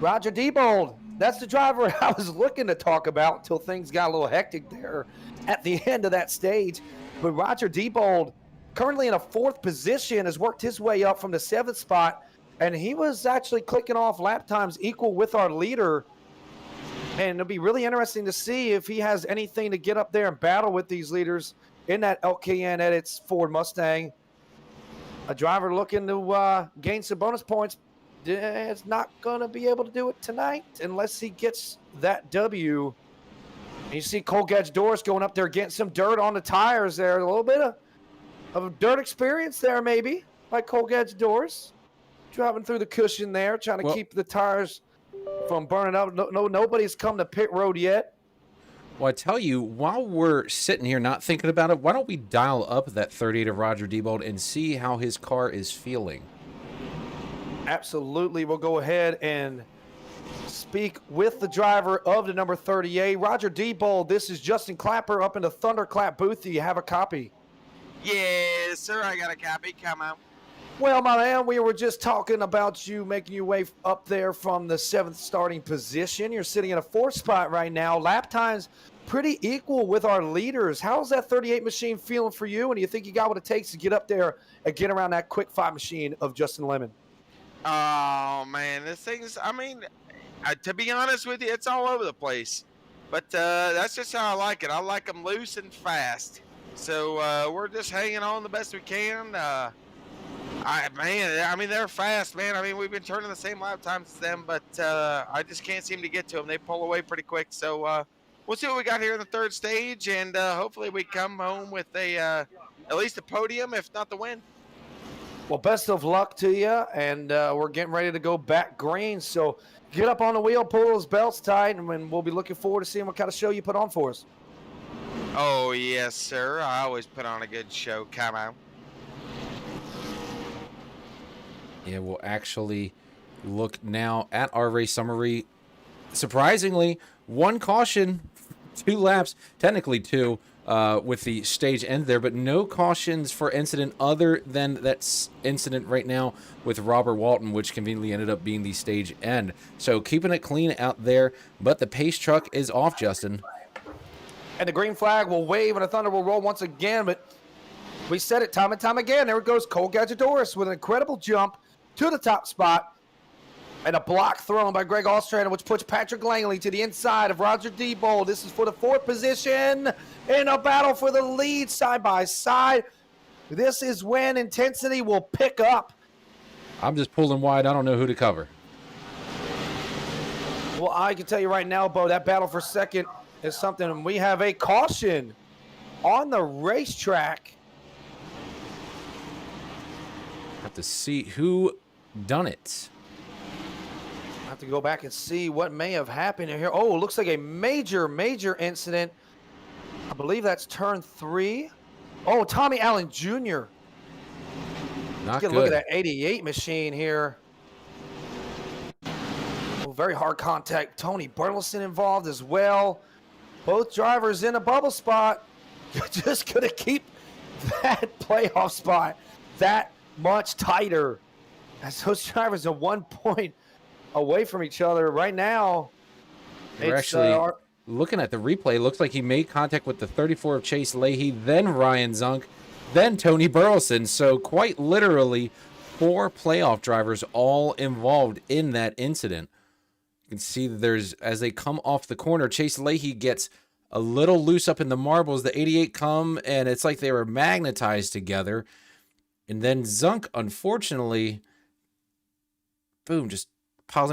Roger Diebold, that's the driver I was looking to talk about until things got a little hectic there at the end of that stage. But Roger Diebold, currently in a 4th position, has worked his way up from the 7th spot, and he was actually clicking off lap times equal with our leader. And it'll be really interesting to see if he has anything to get up there and battle with these leaders in that LKN Edits Ford Mustang. A driver looking to gain some bonus points is not going to be able to do it tonight unless he gets that W. And you see Cole Gadge-Doris going up there getting some dirt on the tires there. A little bit of dirt experience there maybe by Cole Gadge-Doris. Driving through the cushion there, trying to keep the tires from burning up. Nobody's come to pit road yet. Well, I tell you, while we're sitting here not thinking about it, why don't we dial up that 38 of Roger Diebold and see how his car is feeling? Absolutely. We'll go ahead and speak with the driver of the number 38. Roger Diebold, this is Justin Clapper up in the Thunderclap booth. Do you have a copy? Yes, sir. I got a copy. Come on. Well, my man, we were just talking about you making your way up there from the 7th starting position. You're sitting in a 4th spot right now. Lap times pretty equal with our leaders. How's that 38 machine feeling for you? And do you think you got what it takes to get up there and get around that quick 5 machine of Justin Lemon? Oh, man. This thing's, I mean, to be honest with you, it's all over the place. But that's just how I like it. I like them loose and fast. So we're just hanging on the best we can. They're fast, man. I mean, we've been turning the same lap times as them, but I just can't seem to get to them. They pull away pretty quick. So we'll see what we got here in the 3rd stage, and hopefully we come home with at least a podium, if not the win. Well, best of luck to you, and we're getting ready to go back green. So get up on the wheel, pull those belts tight, and we'll be looking forward to seeing what kind of show you put on for us. Oh, yes, sir. I always put on a good show. Come on. Yeah, we'll actually look now at our race summary. Surprisingly, 1 caution, 2 laps, technically 2 with the stage end there, but no cautions for incident other than that incident right now with Robert Walton, which conveniently ended up being the stage end. So keeping it clean out there, but the pace truck is off, Justin. And the green flag will wave and the thunder will roll once again, but we said it time and time again. There it goes Cole Gadge-Doris with an incredible jump to the top spot, and a block thrown by Greg Ostrander, which puts Patrick Langley to the inside of Roger Diebold. This is for the 4th position in a battle for the lead side by side. This is when intensity will pick up. I'm just pulling wide. I don't know who to cover. Well, I can tell you right now, Bo, that battle for 2nd is something, and we have a caution on the racetrack. Have to see who done it. I have to go back and see what may have happened here. Oh, it looks like a major incident. I believe that's turn 3. Oh, Tommy Allen Jr. Not Get a good. look at that 88 machine here. Oh, very hard contact. Tony Burleson involved as well. Both drivers in a bubble spot. You're just going to keep that playoff spot. that much tighter. As those drivers are 1 point away from each other right now. We're actually looking at the replay. It looks like he made contact with the 34 of Chase Leahy, then Ryan Zunk, then Tony Burleson. So quite literally 4 playoff drivers all involved in that incident. You can see that there's, as they come off the corner, Chase Leahy gets a little loose up in the marbles. The 88 come, and it's like they were magnetized together. And then Zunk, unfortunately, boom, just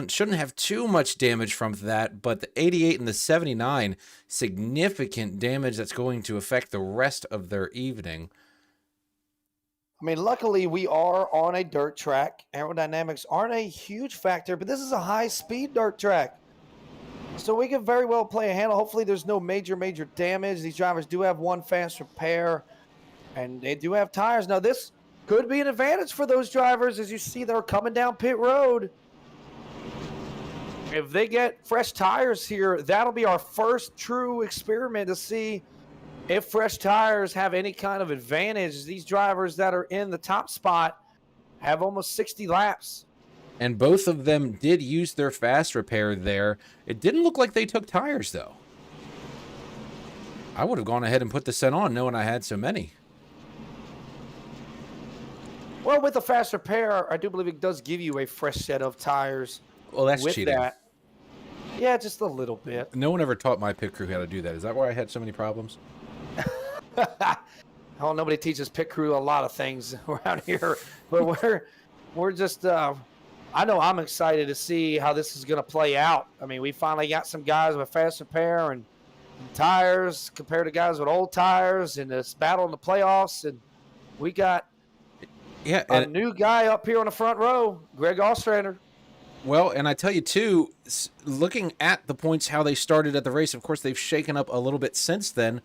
shouldn't have too much damage from that, but the 88 and the 79, significant damage that's going to affect the rest of their evening. I mean, luckily we are on a dirt track. Aerodynamics aren't a huge factor, but this is a high-speed dirt track. So we can very well play a handle. Hopefully there's no major damage. These drivers do have 1 fast repair, and they do have tires. Now, this could be an advantage for those drivers. As you see, they're coming down pit road. If they get fresh tires here, that'll be our first true experiment to see if fresh tires have any kind of advantage. These drivers that are in the top spot have almost 60 laps. And both of them did use their fast repair there. It didn't look like they took tires, though. I would have gone ahead and put the set on knowing I had so many. Well, with the fast repair, I do believe it does give you a fresh set of tires. Well, that's with cheating. That. Yeah, just a little bit. No one ever taught my pit crew how to do that. Is that why I had so many problems? Oh, nobody teaches pit crew a lot of things around here. But we're just I know I'm excited to see how this is going to play out. I mean, we finally got some guys with fast repair and tires compared to guys with old tires in this battle in the playoffs. And we got a new guy up here on the front row, Greg Ostrander. Well, and I tell you, too, looking at the points, how they started at the race, of course, they've shaken up a little bit since then.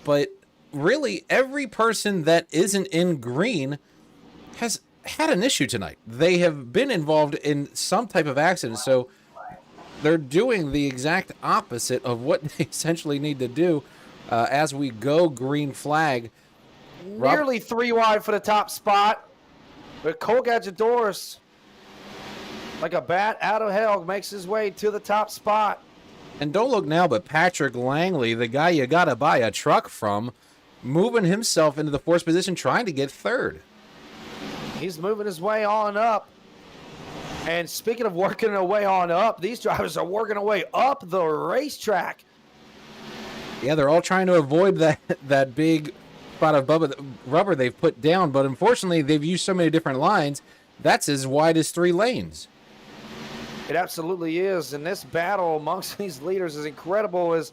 But really, every person that isn't in green has had an issue tonight. They have been involved in some type of accident. So they're doing the exact opposite of what they essentially need to do as we go green flag. Nearly 3 wide for the top spot. But Cole Gadjadouris, like a bat out of hell, makes his way to the top spot. And don't look now, but Patrick Langley, the guy you got to buy a truck from, moving himself into the 4th position, trying to get 3rd. He's moving his way on up. And speaking of working their way on up, these drivers are working their way up the racetrack. Yeah, they're all trying to avoid that big spot of rubber they've put down, but unfortunately they've used so many different lines, that's as wide as 3 lanes. It absolutely is, and this battle amongst these leaders is incredible as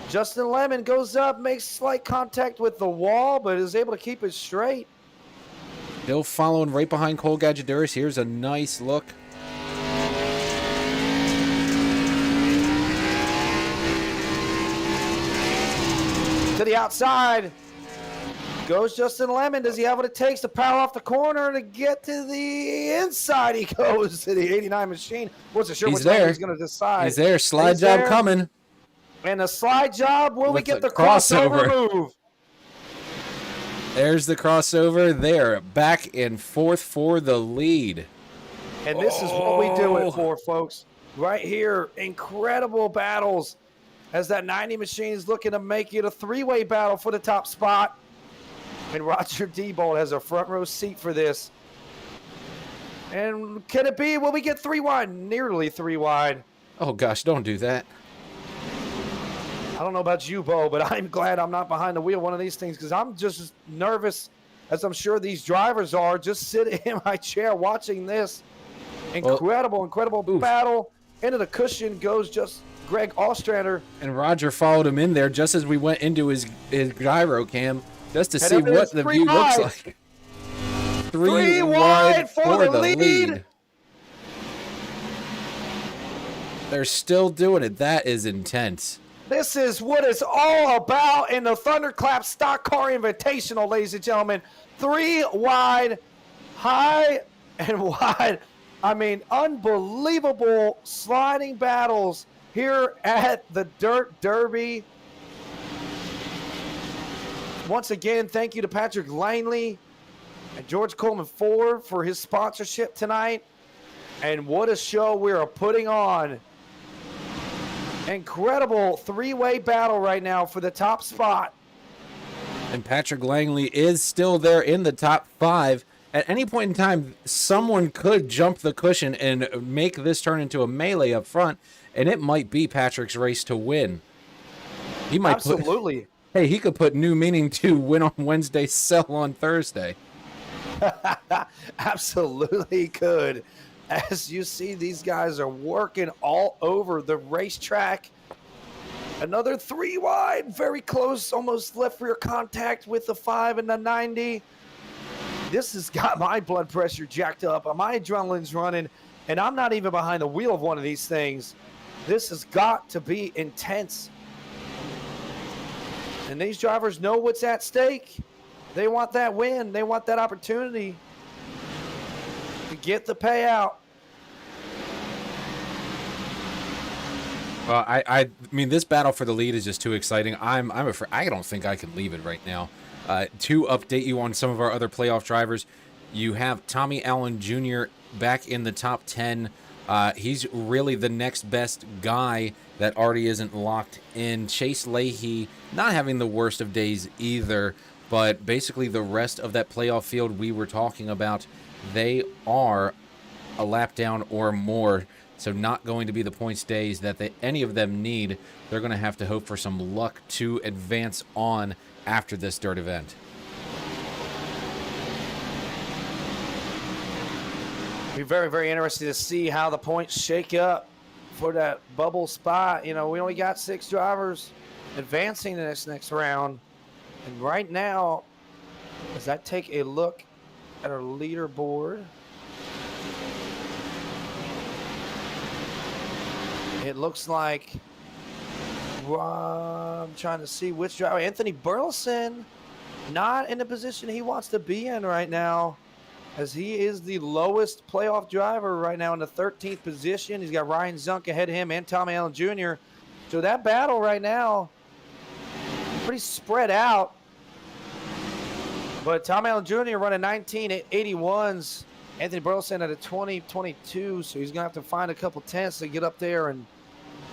Justin Lemon goes up, makes slight contact with the wall, but is able to keep it straight. Still following right behind Cole Gadjadouris. Here's a nice look. To the outside goes Justin Lemon. Does he have what it takes to power off the corner to get to the inside? He goes to the 89 machine. Wasn't sure which one he's going to decide. He's there. Slide job coming. And a slide job. Will we get the crossover move? There's the crossover there. Back in 4th for the lead. And this is what we do it for, folks. Right here, incredible battles as that 90 machine is looking to make it a 3-way battle for the top spot. And Roger Diebold has a front row seat for this. And can it be? Will we get 3 wide? Nearly 3 wide. Oh, gosh, don't do that. I don't know about you, Bo, but I'm glad I'm not behind the wheel one of these things because I'm just as nervous as I'm sure these drivers are just sitting in my chair watching this. Incredible battle. Into the cushion goes just Greg Ostrander. And Roger followed him in there just as we went into his gyro cam just to see what the view looks like. 3 wide for the lead. They're still doing it. That is intense. This is what it's all about in the Thunderclap Stock Car Invitational, ladies and gentlemen. 3 wide, high and wide. I mean, unbelievable sliding battles here at the Dirt Derby. Once again, thank you to Patrick Langley And George Coleman Ford for his sponsorship tonight. And what a show we are putting on. Incredible three-way battle right now for the top spot. And Patrick Langley is still there in the top 5. At any point in time, someone could jump the cushion and make this turn into a melee up front, and it might be Patrick's race to win. He might Absolutely. Hey, he could put new meaning to win on Wednesday, sell on Thursday. Absolutely could. As you see, these guys are working all over the racetrack. Another 3 wide, very close, almost left rear contact with the 5 and the 90. This has got my blood pressure jacked up. My adrenaline's running, and I'm not even behind the wheel of one of these things. This has got to be intense. And these drivers know what's at stake. They want that win. They want that opportunity to get the payout. Well, I mean, this battle for the lead is just too exciting. I'm afraid. I don't think I can leave it right now. To update you on some of our other playoff drivers, you have Tommy Allen Jr. back in the top 10. He's really the next best guy that already isn't locked in. Chase Leahy not having the worst of days either, but basically the rest of that playoff field we were talking about, they are a lap down or more. So not going to be the points days that any of them need. They're going to have to hope for some luck to advance on after this dirt event. Be very, very interesting to see how the points shake up for that bubble spot. You know, we only got 6 drivers advancing in this next round. And right now, as I take a look at our leaderboard, it looks like I'm trying to see which driver. Anthony Burleson not in the position he wants to be in right now, as he is the lowest playoff driver right now in the 13th position. He's got Ryan Zunk ahead of him and Tommy Allen Jr. So that battle right now, pretty spread out. But Tommy Allen Jr. running 1981s. Anthony Burleson at a 20-22, so he's going to have to find a couple tenths to get up there and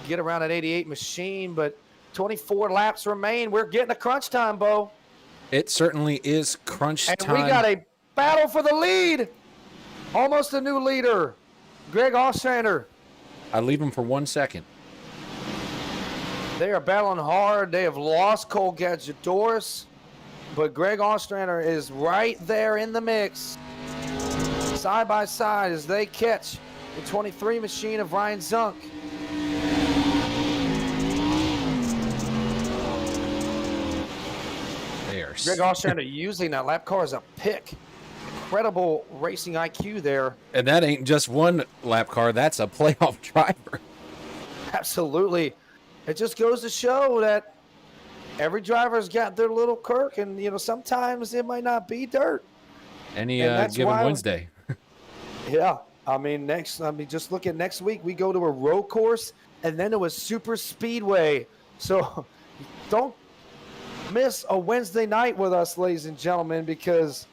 get around that 88 machine. But 24 laps remain. We're getting a crunch time, Bo. It certainly is crunch time. And we got a battle for the lead. Almost a new leader, Greg Ostrander. I leave him for 1 second. They are battling hard. They have lost Cole Gadgedoris, but Greg Ostrander is right there in the mix. Side by side as they catch the 23 machine of Ryan Zunk. Greg Ostrander using that lap car as a pick. Incredible racing IQ there. And that ain't just one lap car, that's a playoff driver. Absolutely. It just goes to show that every driver's got their little quirk, and you know, sometimes it might not be dirt. Any given Wednesday. Yeah. I mean, just look at next week. We go to a road course and then to a super speedway. So don't miss a Wednesday night with us, ladies and gentlemen, because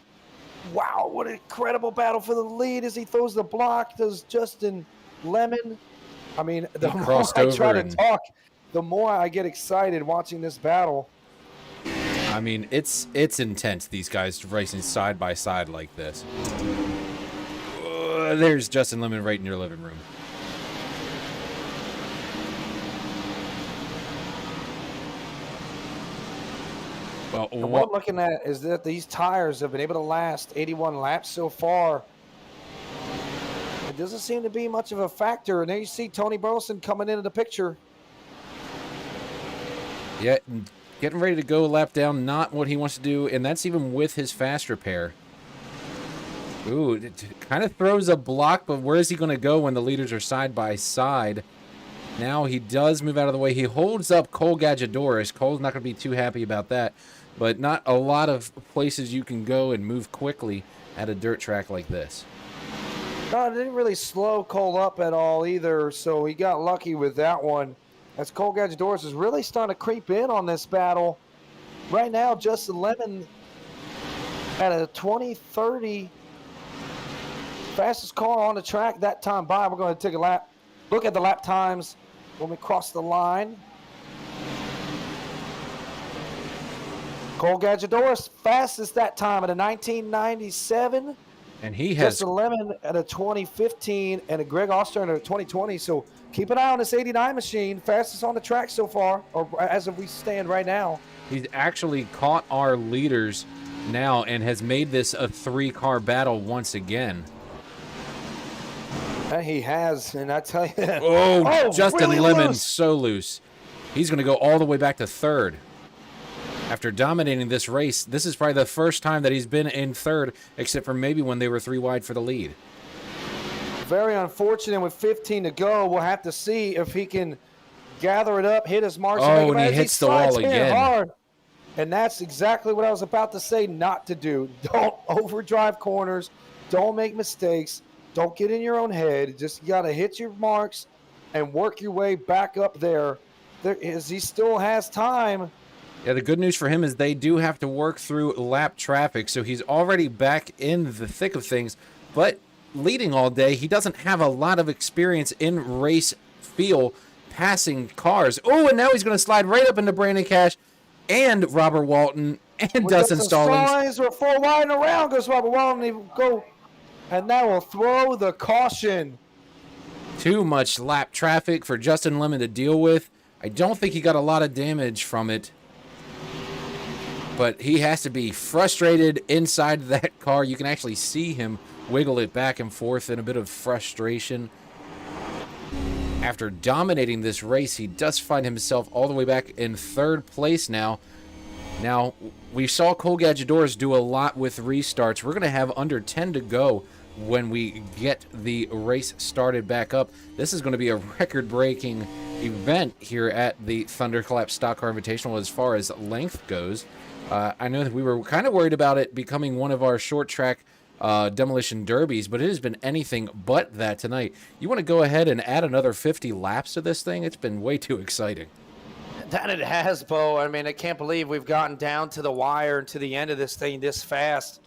wow, what an incredible battle for the lead as he throws the block. Does Justin Lemon. I mean, the more I try to talk, the more I get excited watching this battle. I mean, it's intense, these guys racing side by side like this. There's Justin Lemon right in your living room. Well, what I'm looking at is that these tires have been able to last 81 laps so far. It doesn't seem to be much of a factor. And there you see Tony Burleson coming into the picture. Yeah, getting ready to go lap down, not what he wants to do, and that's even with his fast repair. Ooh, it kind of throws a block, but where is he going to go when the leaders are side by side? Now he does move out of the way. He holds up Cole Gadgedoris. Cole's not going to be too happy about that, but not a lot of places you can go and move quickly at a dirt track like this. No, it didn't really slow Cole up at all either, so he got lucky with that one. As Cole Gadgedoris is really starting to creep in on this battle. Right now, Justin Lemon at a 20:30. Fastest car on the track that time by. We're going to take a lap. Look at the lap times when we cross the line. Cole Gadgedoris, fastest that time at a 1997. And he has Justin Lemon at a 2015 and a Greg Ostern at a 2020. So keep an eye on this 89 machine. Fastest on the track so far, or as of we stand right now. he's actually caught our leaders now and has made this a 3-car battle once again. And he has, and I tell you. Oh, Justin really Lemon loose. so loose. He's going to go all the way back to 3rd. After dominating this race, this is probably the first time that he's been in 3rd, except for maybe when they were 3 wide for the lead. Very unfortunate with 15 to go. We'll have to see if he can gather it up, hit his marks. Oh, and and he hits the wall slides in again. hard. And that's exactly what I was about to say not to do. Don't overdrive corners. Don't make mistakes. Don't get in your own head. Just got to hit your marks and work your way back up there. He still has time. Yeah, the good news for him is they do have to work through lap traffic, so he's already back in the thick of things. But leading all day, he doesn't have a lot of experience in race feel passing cars. Oh, and now he's going to slide right up into Brandon Cash and Robert Walton and Dustin Stallings. We're 4 wide and around goes Robert Walton. He will go, and that will throw the caution. Too much lap traffic for Justin Lemon to deal with. I don't think he got a lot of damage from it. But he has to be frustrated inside that car. You can actually see him wiggle it back and forth in a bit of frustration. After dominating this race, he does find himself all the way back in 3rd place now. Now, we saw Cole Gadgedoris do a lot with restarts. We're going to have under 10 to go when we get the race started back up. This is going to be a record-breaking event here at the Thunderclap Stock Car Invitational as far as length goes. I know that we were kind of worried about it becoming one of our short track demolition derbies, but it has been anything but that tonight. You want to go ahead and add another 50 laps to this thing? It's been way too exciting. That it has, Bo. I mean, I can't believe we've gotten down to the wire and to the end of this thing this fast.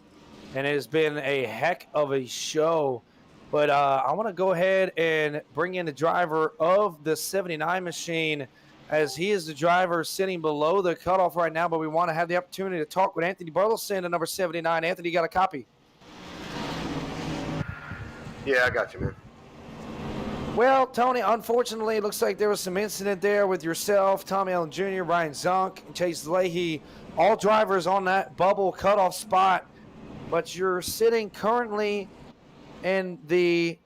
And it has been a heck of a show. But I want to go ahead and bring in the driver of the 79 machine, as he is the driver sitting below the cutoff right now. But we want to have the opportunity to talk with Anthony Burleson at number 79. Anthony, you got a copy? Yeah, I got you, man. Well, Tony, unfortunately, it looks like there was some incident there with yourself, Tommy Allen Jr., Ryan Zunk, and Chase Leahy, all drivers on that bubble cutoff spot. But you're sitting currently in the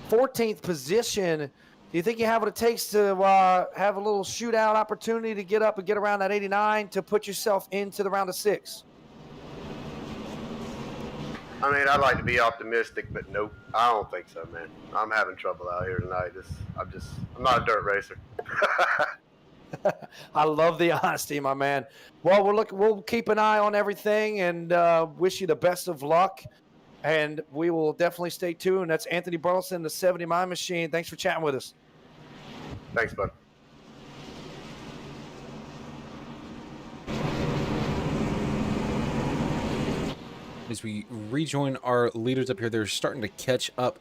14th position. Do you think you have what it takes to have a little shootout opportunity to get up and get around that 89 to put yourself into the round of 6? I mean, I'd like to be optimistic, but nope, I don't think so, man. I'm having trouble out here tonight. I'm not a dirt racer. I love the honesty, my man. Well, we'll keep an eye on everything and wish you the best of luck. And we will definitely stay tuned. That's Anthony Burleson, the 79 machine. Thanks for chatting with us. Thanks, bud. As we rejoin our leaders up here, they're starting to catch up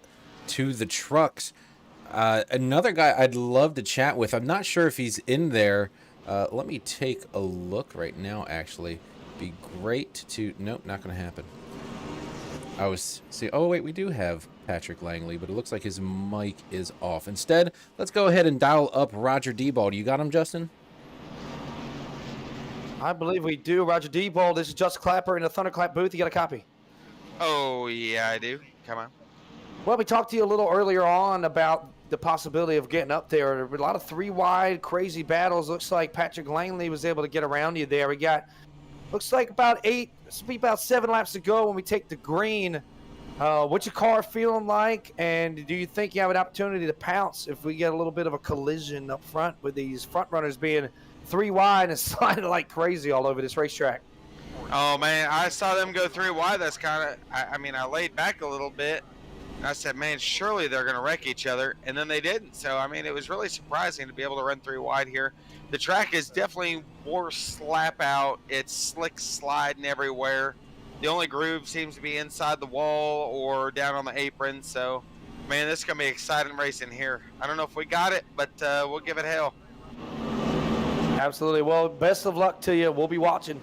to the trucks. Another guy I'd love to chat with. I'm not sure if he's in there. Let me take a look right now, actually. Be great to... Nope, not going to happen. Oh, wait, we do have Patrick Langley, but it looks like his mic is off. Instead, let's go ahead and dial up Roger Debald. You got him, Justin? I believe we do. Roger Debald, this is Justin Clapper in the Thunderclap booth. You got a copy? Oh, yeah, I do. Come on. Well, we talked to you a little earlier on about the possibility of getting up there. There were a lot of 3 wide, crazy battles. Looks like Patrick Langley was able to get around you there. We got, looks like about 7 laps to go when we take the green. What's your car feeling like? And do you think you have an opportunity to pounce if we get a little bit of a collision up front with these front runners being 3 wide and sliding like crazy all over this racetrack? Oh, man, I saw them go 3 wide. That's kind of, I laid back a little bit. And I said, man, surely they're going to wreck each other. And then they didn't. So, I mean, it was really surprising to be able to run 3 wide here. The track is definitely more slap out. It's slick sliding everywhere. The only groove seems to be inside the wall or down on the apron. So, man, this is going to be exciting racing here. I don't know if we got it, but we'll give it hell. Absolutely. Well, best of luck to you. We'll be watching.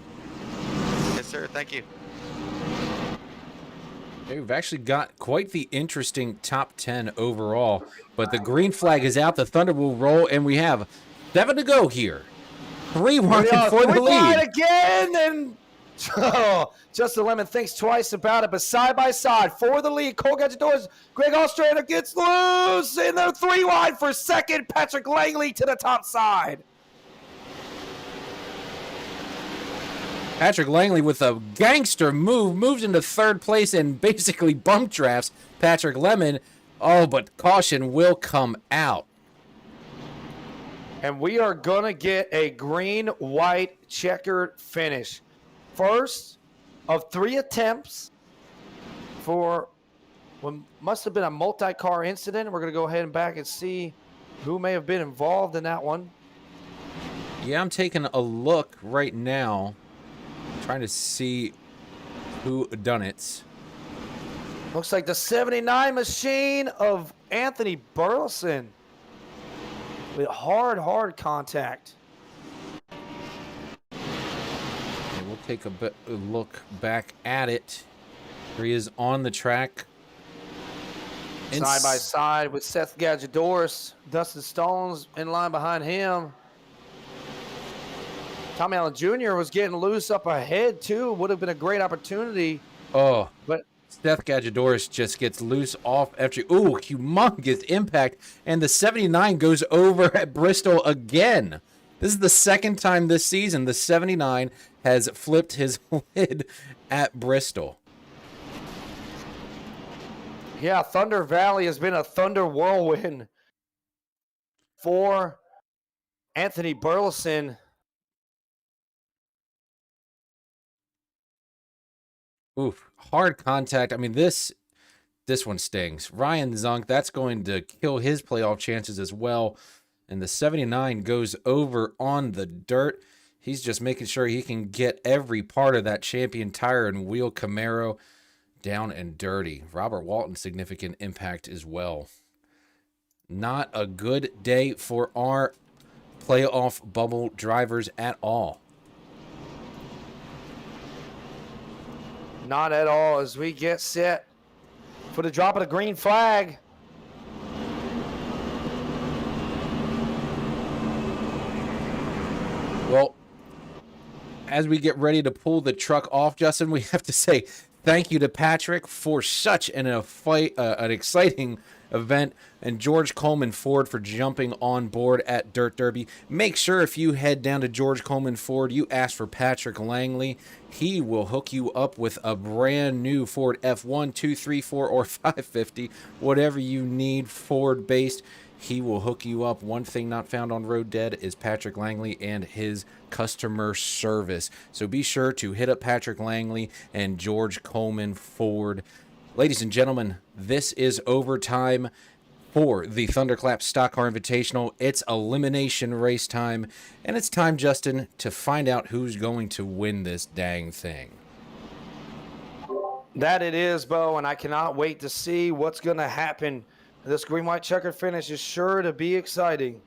Yes, sir. Thank you. Hey, we've actually got quite the interesting top 10 overall, but the green flag is out. The Thunder will roll, and we have 7 to go here. 3-1 for the lead. Again, and Justin Lemon thinks twice about it, but side by side for the lead. Cole Gadgetors, Greg Ostrander gets loose, and they're 3 wide for second. Patrick Langley to the top side. Patrick Langley with a gangster move, moves into third place and basically bump drafts Patrick Lemon. Oh, but caution will come out. And we are going to get a green-white checkered finish. First of 3 attempts for what must have been a multi-car incident. We're going to go ahead and back and see who may have been involved in that one. Yeah, I'm taking a look right now, trying to see who done it. Looks like the 79 machine of Anthony Burleson with hard contact. And we'll take a look back at it. Here he is on the track. Side by side with Seth Gadgedoris. Dustin Stone's in line behind him. Tommy Allen Jr. was getting loose up ahead, too. Would have been a great opportunity. Oh, but Seth Gadgedoris just gets loose off after, ooh, humongous impact. And the 79 goes over at Bristol again. This is the second time this season the 79 has flipped his lid at Bristol. Yeah, Thunder Valley has been a thunder whirlwind for Anthony Burleson. Oof, hard contact. I mean, this one stings. Ryan Zunk, that's going to kill his playoff chances as well. And the 79 goes over on the dirt. He's just making sure he can get every part of that champion tire and wheel Camaro down and dirty. Robert Walton, significant impact as well. Not a good day for our playoff bubble drivers at all. Not at all as we get set for the drop of the green flag. Well, as we get ready to pull the truck off, Justin, we have to say thank you to Patrick for such an exciting event, and George Coleman Ford for jumping on board at Dirt Derby. Make sure if you head down to George Coleman Ford, you ask for Patrick Langley. He will hook you up with a brand new Ford F1, 2, 3, 4, or 550, whatever you need Ford based. He will hook you up. One thing not found on Road Dead is Patrick Langley and his customer service. So be sure to hit up Patrick Langley and George Coleman Ford. Ladies and gentlemen, this is overtime for the Thunderclap Stock Car Invitational. It's elimination race time, and it's time, Justin, to find out who's going to win this dang thing. That it is, Bo, and I cannot wait to see what's going to happen. This green-white checkered finish is sure to be exciting.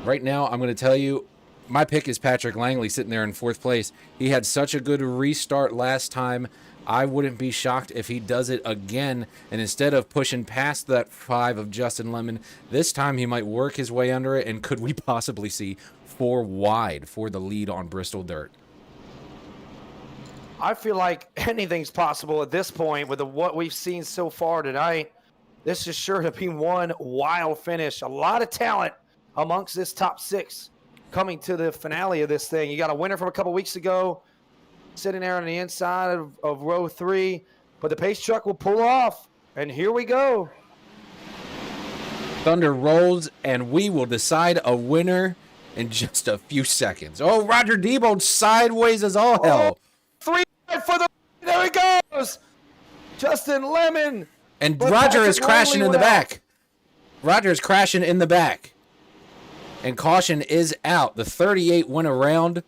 Right now, I'm going to tell you, my pick is Patrick Langley sitting there in 4th place. He had such a good restart last time. I wouldn't be shocked if he does it again, and instead of pushing past that 5 of Justin Lemon, this time he might work his way under it, and could we possibly see 4 wide for the lead on Bristol Dirt? I feel like anything's possible at this point with what we've seen so far tonight. This is sure to be one wild finish. A lot of talent amongst this top 6 coming to the finale of this thing. You got a winner from a couple weeks ago sitting there on the inside of row 3, but the pace truck will pull off, and here we go. Thunder rolls, and we will decide a winner in just a few seconds. Oh, Roger Debo sideways as all hell. 3 for the, there he goes. Justin Lemon. And But Roger is Patrick crashing Langley in the went out. back. Roger is crashing in the back. And caution is out. The 38 went around.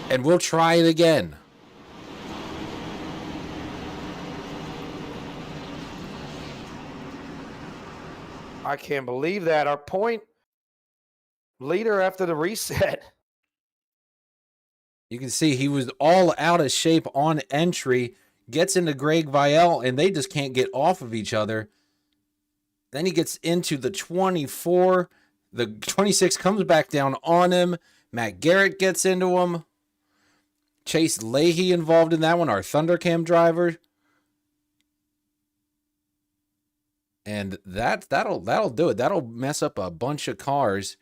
And we'll try it again. I can't believe that. Our point leader after the reset. You can see he was all out of shape on entry, gets into Greg Vial, and they just can't get off of each other. Then he gets into the 24. The 26 comes back down on him. Matt Garrett gets into him. Chase Leahy involved in that one, our Thundercam driver. And that'll do it. That'll mess up a bunch of cars.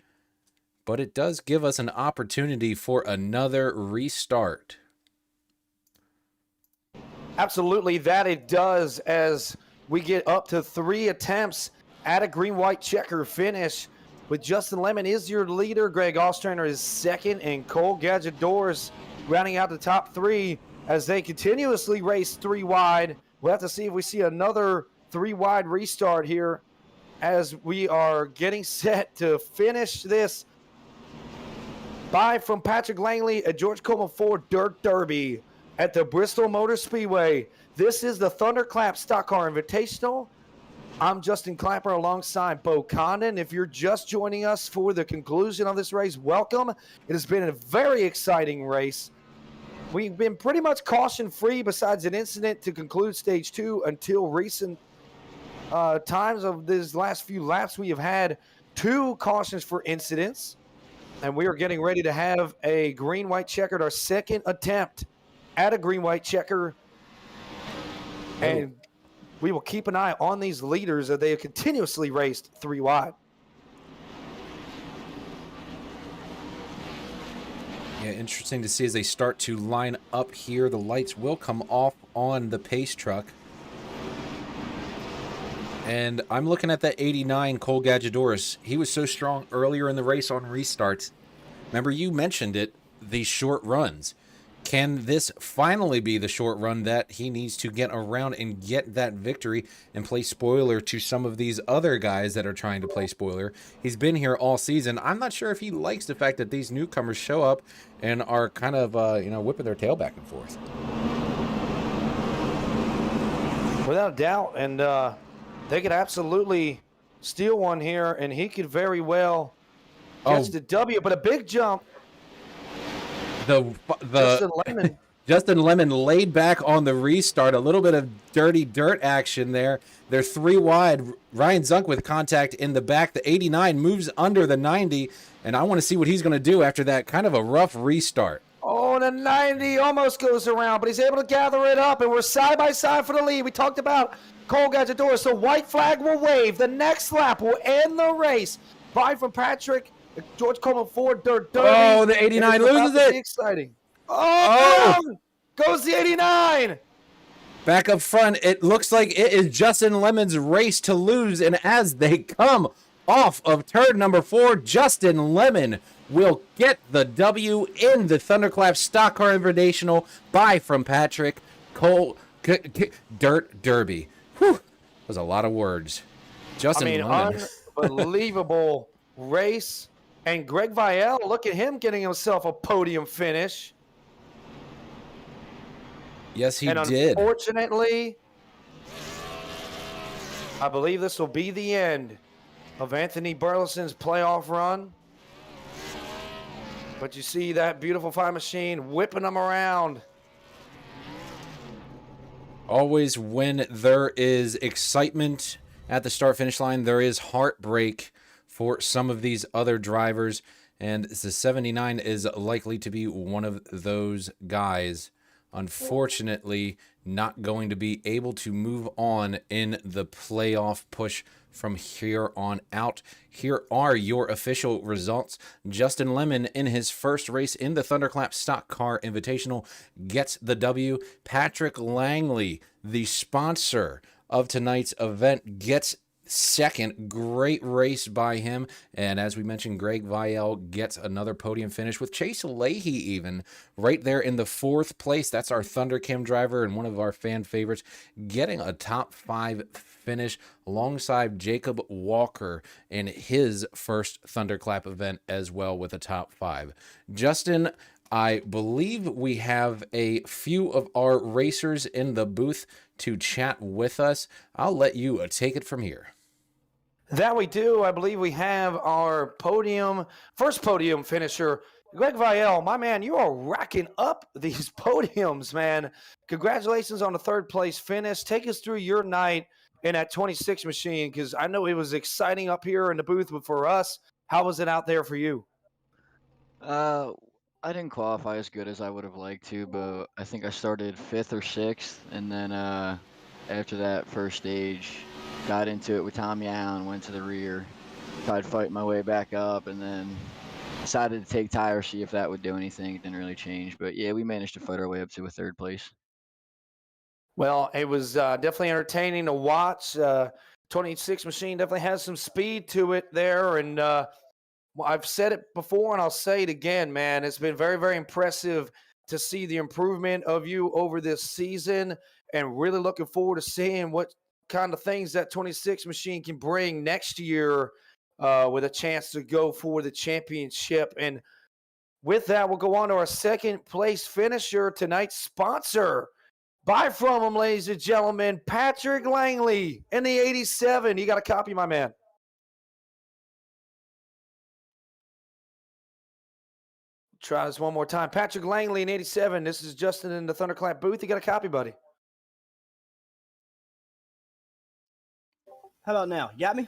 But it does give us an opportunity for another restart. Absolutely, that it does, as we get up to 3 attempts at a green-white checker finish. With Justin Lemon is your leader, Greg Ostrander is second, and Cole Gadgetdors rounding out the top 3 as they continuously race 3 wide. We'll have to see if we see another 3 wide restart here as we are getting set to finish this. Bye from Patrick Langley at George Coleman Ford Dirt Derby at the Bristol Motor Speedway. This is the Thunderclap Stock Car Invitational. I'm Justin Clapper alongside Bo Condon. If you're just joining us for the conclusion of this race, welcome. It has been a very exciting race. We've been pretty much caution-free besides an incident to conclude Stage 2 until recent times of these last few laps. We have had 2 cautions for incidents. And we are getting ready to have a green-white checkered, our second attempt at a green-white checker. And we will keep an eye on these leaders as they have continuously raced 3 wide. Yeah, interesting to see as they start to line up here. The lights will come off on the pace truck. And I'm looking at that 89 Cole Gadgetdors. He was so strong earlier in the race on restarts. Remember, you mentioned it, these short runs. Can this finally be the short run that he needs to get around and get that victory and play spoiler to some of these other guys that are trying to play spoiler? He's been here all season. I'm not sure if he likes the fact that these newcomers show up and are kind of, whipping their tail back and forth. Without a doubt. And they could absolutely steal one here, and he could very well catch the W. But a big jump. Justin Lemon. Justin Lemon laid back on the restart. A little bit of dirty dirt action there. They're 3 wide. Ryan Zunk with contact in the back. The 89 moves under the 90, and I want to see what he's going to do after that kind of a rough restart. Oh, the 90 almost goes around, but he's able to gather it up, and we're side by side for the lead. We talked about Cole Gadgetdors, so white flag will wave. The next lap will end the race. Bye from Patrick. George Coleman Ford Dirt Derby. Oh, the 89 loses it. Exciting. Oh, down goes the 89. Back up front, it looks like it is Justin Lemon's race to lose, and as they come off of turn number 4, Justin Lemon will get the W in the Thunderclap Stock Car Invitational. Bye from Patrick. Cole Dirt Derby. Whew, that was a lot of words. Justin Lemon. Unbelievable race. And Greg Vial, look at him getting himself a podium finish. Yes, he did. Unfortunately, I believe this will be the end of Anthony Burleson's playoff run. But you see that beautiful fire machine whipping them around. Always when there is excitement at the start-finish line, there is heartbreak for some of these other drivers, and the 79 is likely to be one of those guys. Unfortunately, not going to be able to move on in the playoff push from here on out. Here are your official results. Justin Lemon, in his first race in the Thunderclap Stock Car Invitational, gets the W. Patrick Langley, the sponsor of tonight's event, gets second. Great race by him. And as we mentioned, Greg Vial gets another podium finish with Chase Leahy even right there in the 4th place. That's our Thundercam driver and one of our fan favorites, getting a top 5 finish alongside Jacob Walker in his first Thunderclap event as well with a top 5. Justin, I believe we have a few of our racers in the booth to chat with us. I'll let you take it from here. That we do. I believe we have our first podium finisher, Greg Vial. My man, you are racking up these podiums, man. Congratulations on the third place finish. Take us through your night in that 26 machine, because I know it was exciting up here in the booth, but for us, how was it out there for you? Uh, I didn't qualify as good as I would have liked to, but I think I started fifth or sixth, and then after that first stage, got into it with Tommy Allen, went to the rear, tried fighting my way back up, and then decided to take tires, see if that would do anything. It didn't really change, but yeah, we managed to fight our way up to a third place. Well, it was definitely entertaining to watch. 26 machine definitely has some speed to it there, and well, I've said it before and I'll say it again, man. It's been very, very impressive to see the improvement of you over this season, and really looking forward to seeing what kind of things that 26 machine can bring next year with a chance to go for the championship. And with that, we'll go on to our second place finisher, tonight's sponsor. Buy from him, ladies and gentlemen, Patrick Langley in the 87. You got a copy, my man. Try this one more time. Patrick Langley in 87. This is Justin in the Thunderclap booth. You got a copy, buddy. How about now? You got me?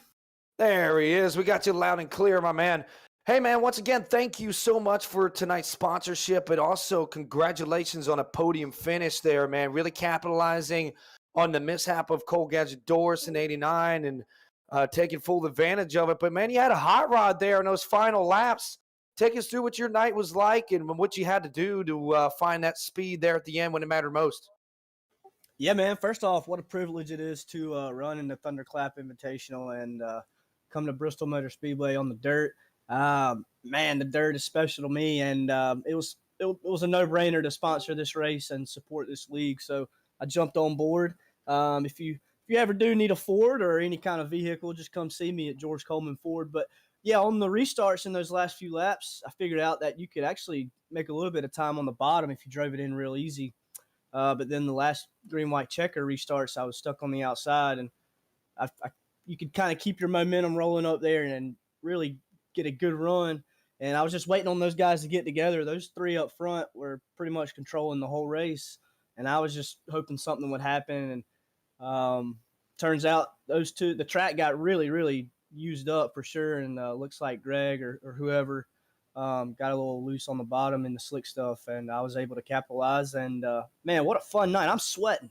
There he is. We got you loud and clear, my man. Hey, man, once again, thank you so much for tonight's sponsorship, but also congratulations on a podium finish there, man. Really capitalizing on the mishap of Cole Gadget Doris in 89 and taking full advantage of it. But, man, you had a hot rod there in those final laps. Take us through what your night was like and what you had to do to find that speed there at the end when it mattered most. Yeah, man. First off, what a privilege it is to run in the Thunderclap Invitational and come to Bristol Motor Speedway on the dirt. Man, the dirt is special to me, and it was a no-brainer to sponsor this race and support this league. So I jumped on board. If you ever do need a Ford or any kind of vehicle, just come see me at George Coleman Ford. But yeah, on the restarts in those last few laps, I figured out that you could actually make a little bit of time on the bottom if you drove it in real easy. But then the last green, white checker restarts, I was stuck on the outside, and you could kind of keep your momentum rolling up there and really get a good run. And I was just waiting on those guys to get together. Those three up front were pretty much controlling the whole race, and I was just hoping something would happen. And turns out those two, the track got really, really used up for sure, and looks like Greg or whoever got a little loose on the bottom in the slick stuff, and I was able to capitalize. And man, what a fun night! I'm sweating.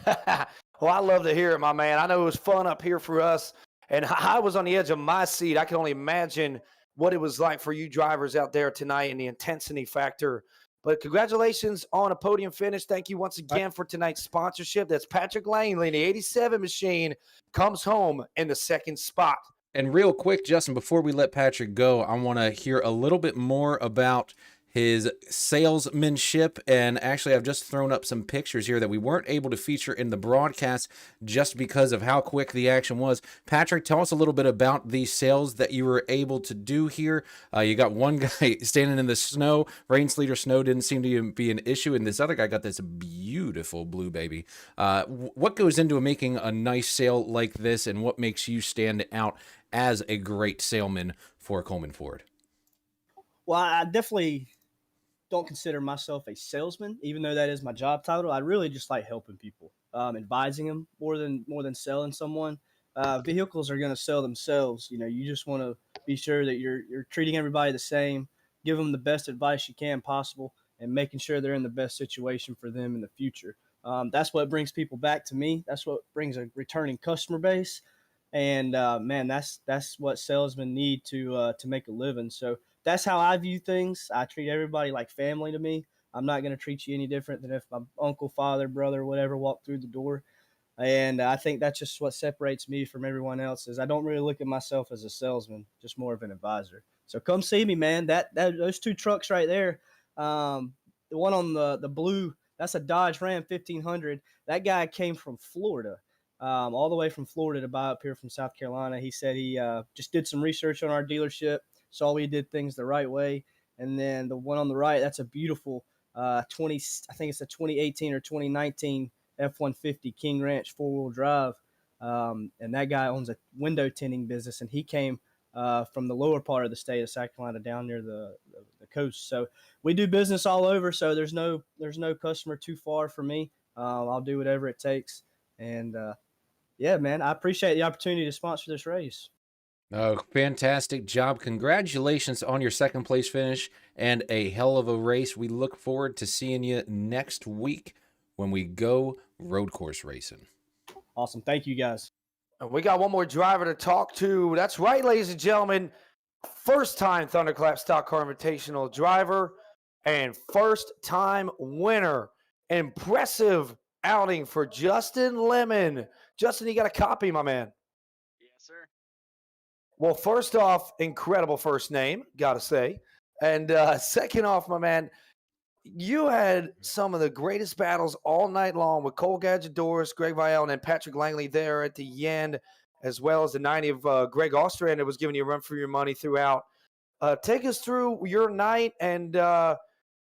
Well, I love to hear it, my man. I know it was fun up here for us, and I was on the edge of my seat. I can only imagine what it was like for you drivers out there tonight and the intensity factor. But congratulations on a podium finish. Thank you once again for tonight's sponsorship. That's Patrick Langley. The 87 machine comes home in the second spot. And real quick, Justin, before we let Patrick go, I want to hear a little bit more about his salesmanship. And actually, I've just thrown up some pictures here that we weren't able to feature in the broadcast just because of how quick the action was. Patrick, tell us a little bit about the sales that you were able to do here. You got one guy standing in the snow. Rain, sleet, or snow didn't seem to be an issue. And this other guy got this beautiful blue baby. What goes into making a nice sale like this, and what makes you stand out as a great salesman for Coleman Ford? Well, I definitely don't consider myself a salesman, even though that is my job title. I really just like helping people, advising them more than selling someone. Vehicles are going to sell themselves. You know, you just want to be sure that you're treating everybody the same, give them the best advice you can possible, and making sure they're in the best situation for them in the future. That's what brings people back to me. That's what brings a returning customer base. And man, that's what salesmen need to make a living. So that's how I view things. I treat everybody like family to me. I'm not going to treat you any different than if my uncle, father, brother, whatever walked through the door. And I think that's just what separates me from everyone else. Is I don't really look at myself as a salesman, just more of an advisor. So come see me, man. That those two trucks right there, the one on the blue, that's a Dodge Ram 1500. That guy came from Florida. All the way from Florida to buy up here from South Carolina. He said he just did some research on our dealership, saw we did things the right way, And then the one on the right, that's a beautiful 20. I think it's a 2018 or 2019 F-150 King Ranch 4-wheel drive. And that guy owns a window tinting business, and he came from the lower part of the state of South Carolina down near the coast. So we do business all over. So there's no customer too far for me. I'll do whatever it takes. And yeah, man, I appreciate the opportunity to sponsor this race. Oh, fantastic job. Congratulations on your second place finish and a hell of a race. We look forward to seeing you next week when we go road course racing. Awesome. Thank you, guys. And we got one more driver to talk to. That's right, ladies and gentlemen. First-time Thunderclap Stock Car Invitational driver and first-time winner. Impressive outing for Justin Lemon. Justin, you got a copy, my man. Yes, sir. Well, first off, incredible first name, got to say. And second off, my man, you had some of the greatest battles all night long with Cole Gadgedoris, Greg Vial, and Patrick Langley there at the end, as well as the 90 of Greg Ostrander that was giving you a run for your money throughout. Take us through your night and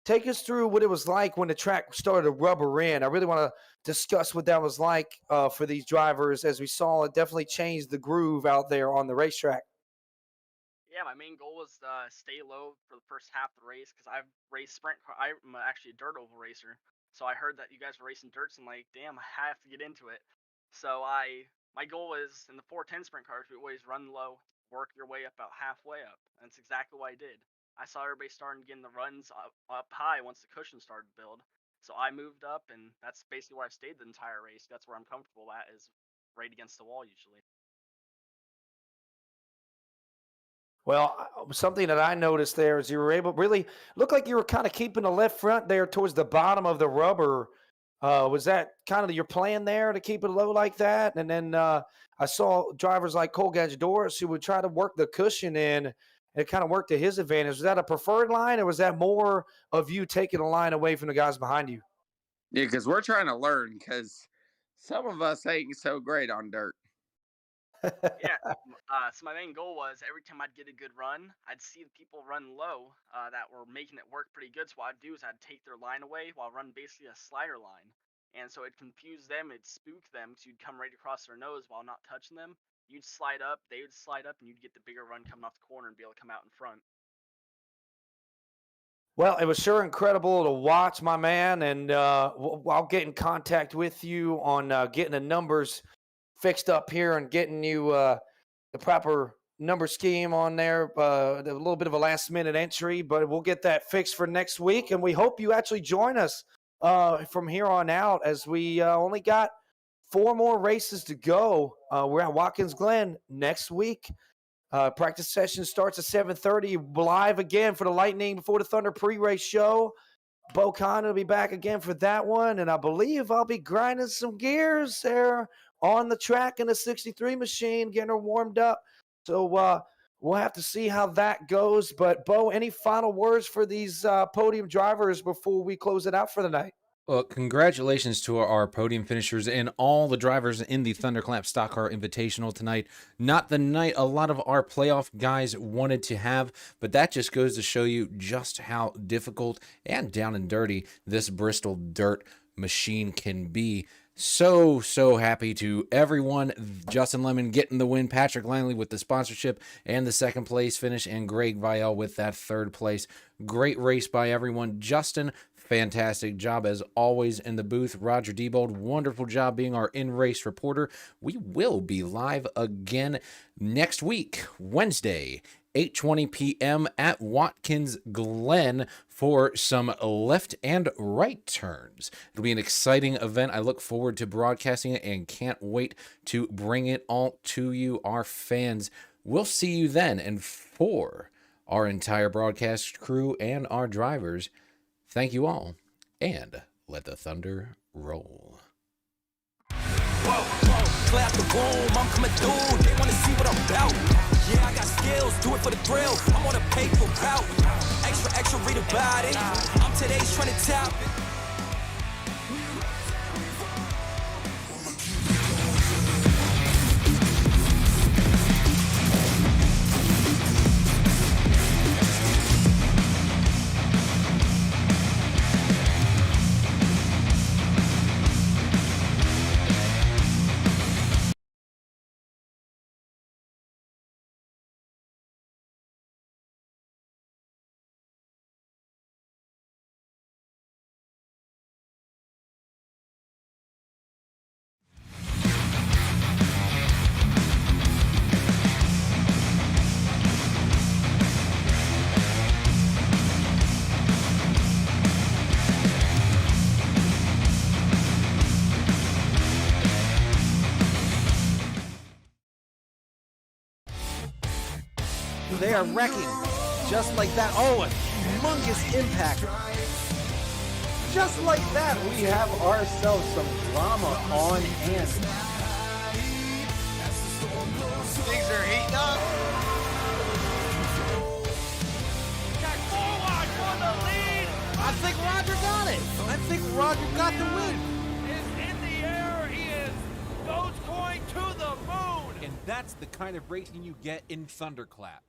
take us through what it was like when the track started to rubber in. I really want to discuss what that was like for these drivers, as we saw it definitely changed the groove out there on the racetrack. Yeah, my main goal was to stay low for the first half of the race because I've raced sprint car. I'm actually a dirt oval racer, so I heard that you guys were racing dirts and like, damn, I have to get into it. So my goal is in the 410 sprint cars, we always run low, work your way up about halfway up, and that's exactly what I did. I saw everybody starting getting the runs up high once the cushion started to build, so I moved up, and that's basically where I've stayed the entire race. That's where I'm comfortable at, is right against the wall usually. Well, something that I noticed there is you were able really looked like you were kind of keeping the left front there towards the bottom of the rubber. Was that kind of your plan there to keep it low like that? And then I saw drivers like Cole Gadgedoris who would try to work the cushion in, and it kind of worked to his advantage. Was that a preferred line, or was that more of you taking a line away from the guys behind you? Yeah, because we're trying to learn, because some of us ain't so great on dirt. Yeah, so my main goal was every time I'd get a good run, I'd see the people run low that were making it work pretty good. So what I'd do is I'd take their line away while running basically a slider line. And so it'd confuse them, it'd spook them, because you'd come right across their nose while not touching them. You'd slide up, they would slide up, and you'd get the bigger run coming off the corner and be able to come out in front. Well, it was sure incredible to watch, my man, and I'll get in contact with you on getting the numbers fixed up here and getting you the proper number scheme on there. A little bit of a last-minute entry, but we'll get that fixed for next week, and we hope you actually join us from here on out, as we only got 4 more races to go. We're at Watkins Glen next week. Practice session starts at 7:30. Live again for the Lightning Before the Thunder pre-race show. Bo Conn will be back again for that one, and I believe I'll be grinding some gears there on the track in the 63 machine, getting her warmed up. So we'll have to see how that goes. But, Bo, any final words for these podium drivers before we close it out for the night? Well, congratulations to our podium finishers and all the drivers in the Thunderclap Stock Car Invitational tonight. Not the night a lot of our playoff guys wanted to have, but that just goes to show you just how difficult and down and dirty this Bristol dirt machine can be. So happy to everyone. Justin Lemon getting the win, Patrick Langley with the sponsorship and the second place finish, and Greg Vial with that third place. Great race by everyone. Justin, fantastic job as always in the booth. Roger Diebold, wonderful job being our in-race reporter. We will be live again next week, Wednesday, 8:20 p.m. at Watkins Glen for some left and right turns. It'll be an exciting event. I look forward to broadcasting it and can't wait to bring it all to you, our fans. We'll see you then. And for our entire broadcast crew and our drivers, thank you all, and let the thunder roll. Whoa, clap the boom, I'm coming through, they wanna see what I'm about. Yeah, I got skills, do it for the thrill, I'm on a paper route. Extra, read about it, I'm today's trying to tap it. They are wrecking just like that. Oh, a humongous impact. Just like that, we have ourselves some drama on hand. Things are heating up. Jack forward for the lead. I think Roger got it. I think Roger got the win. Is in the air. He is Dogecoin to the moon. And that's the kind of racing you get in Thunderclap.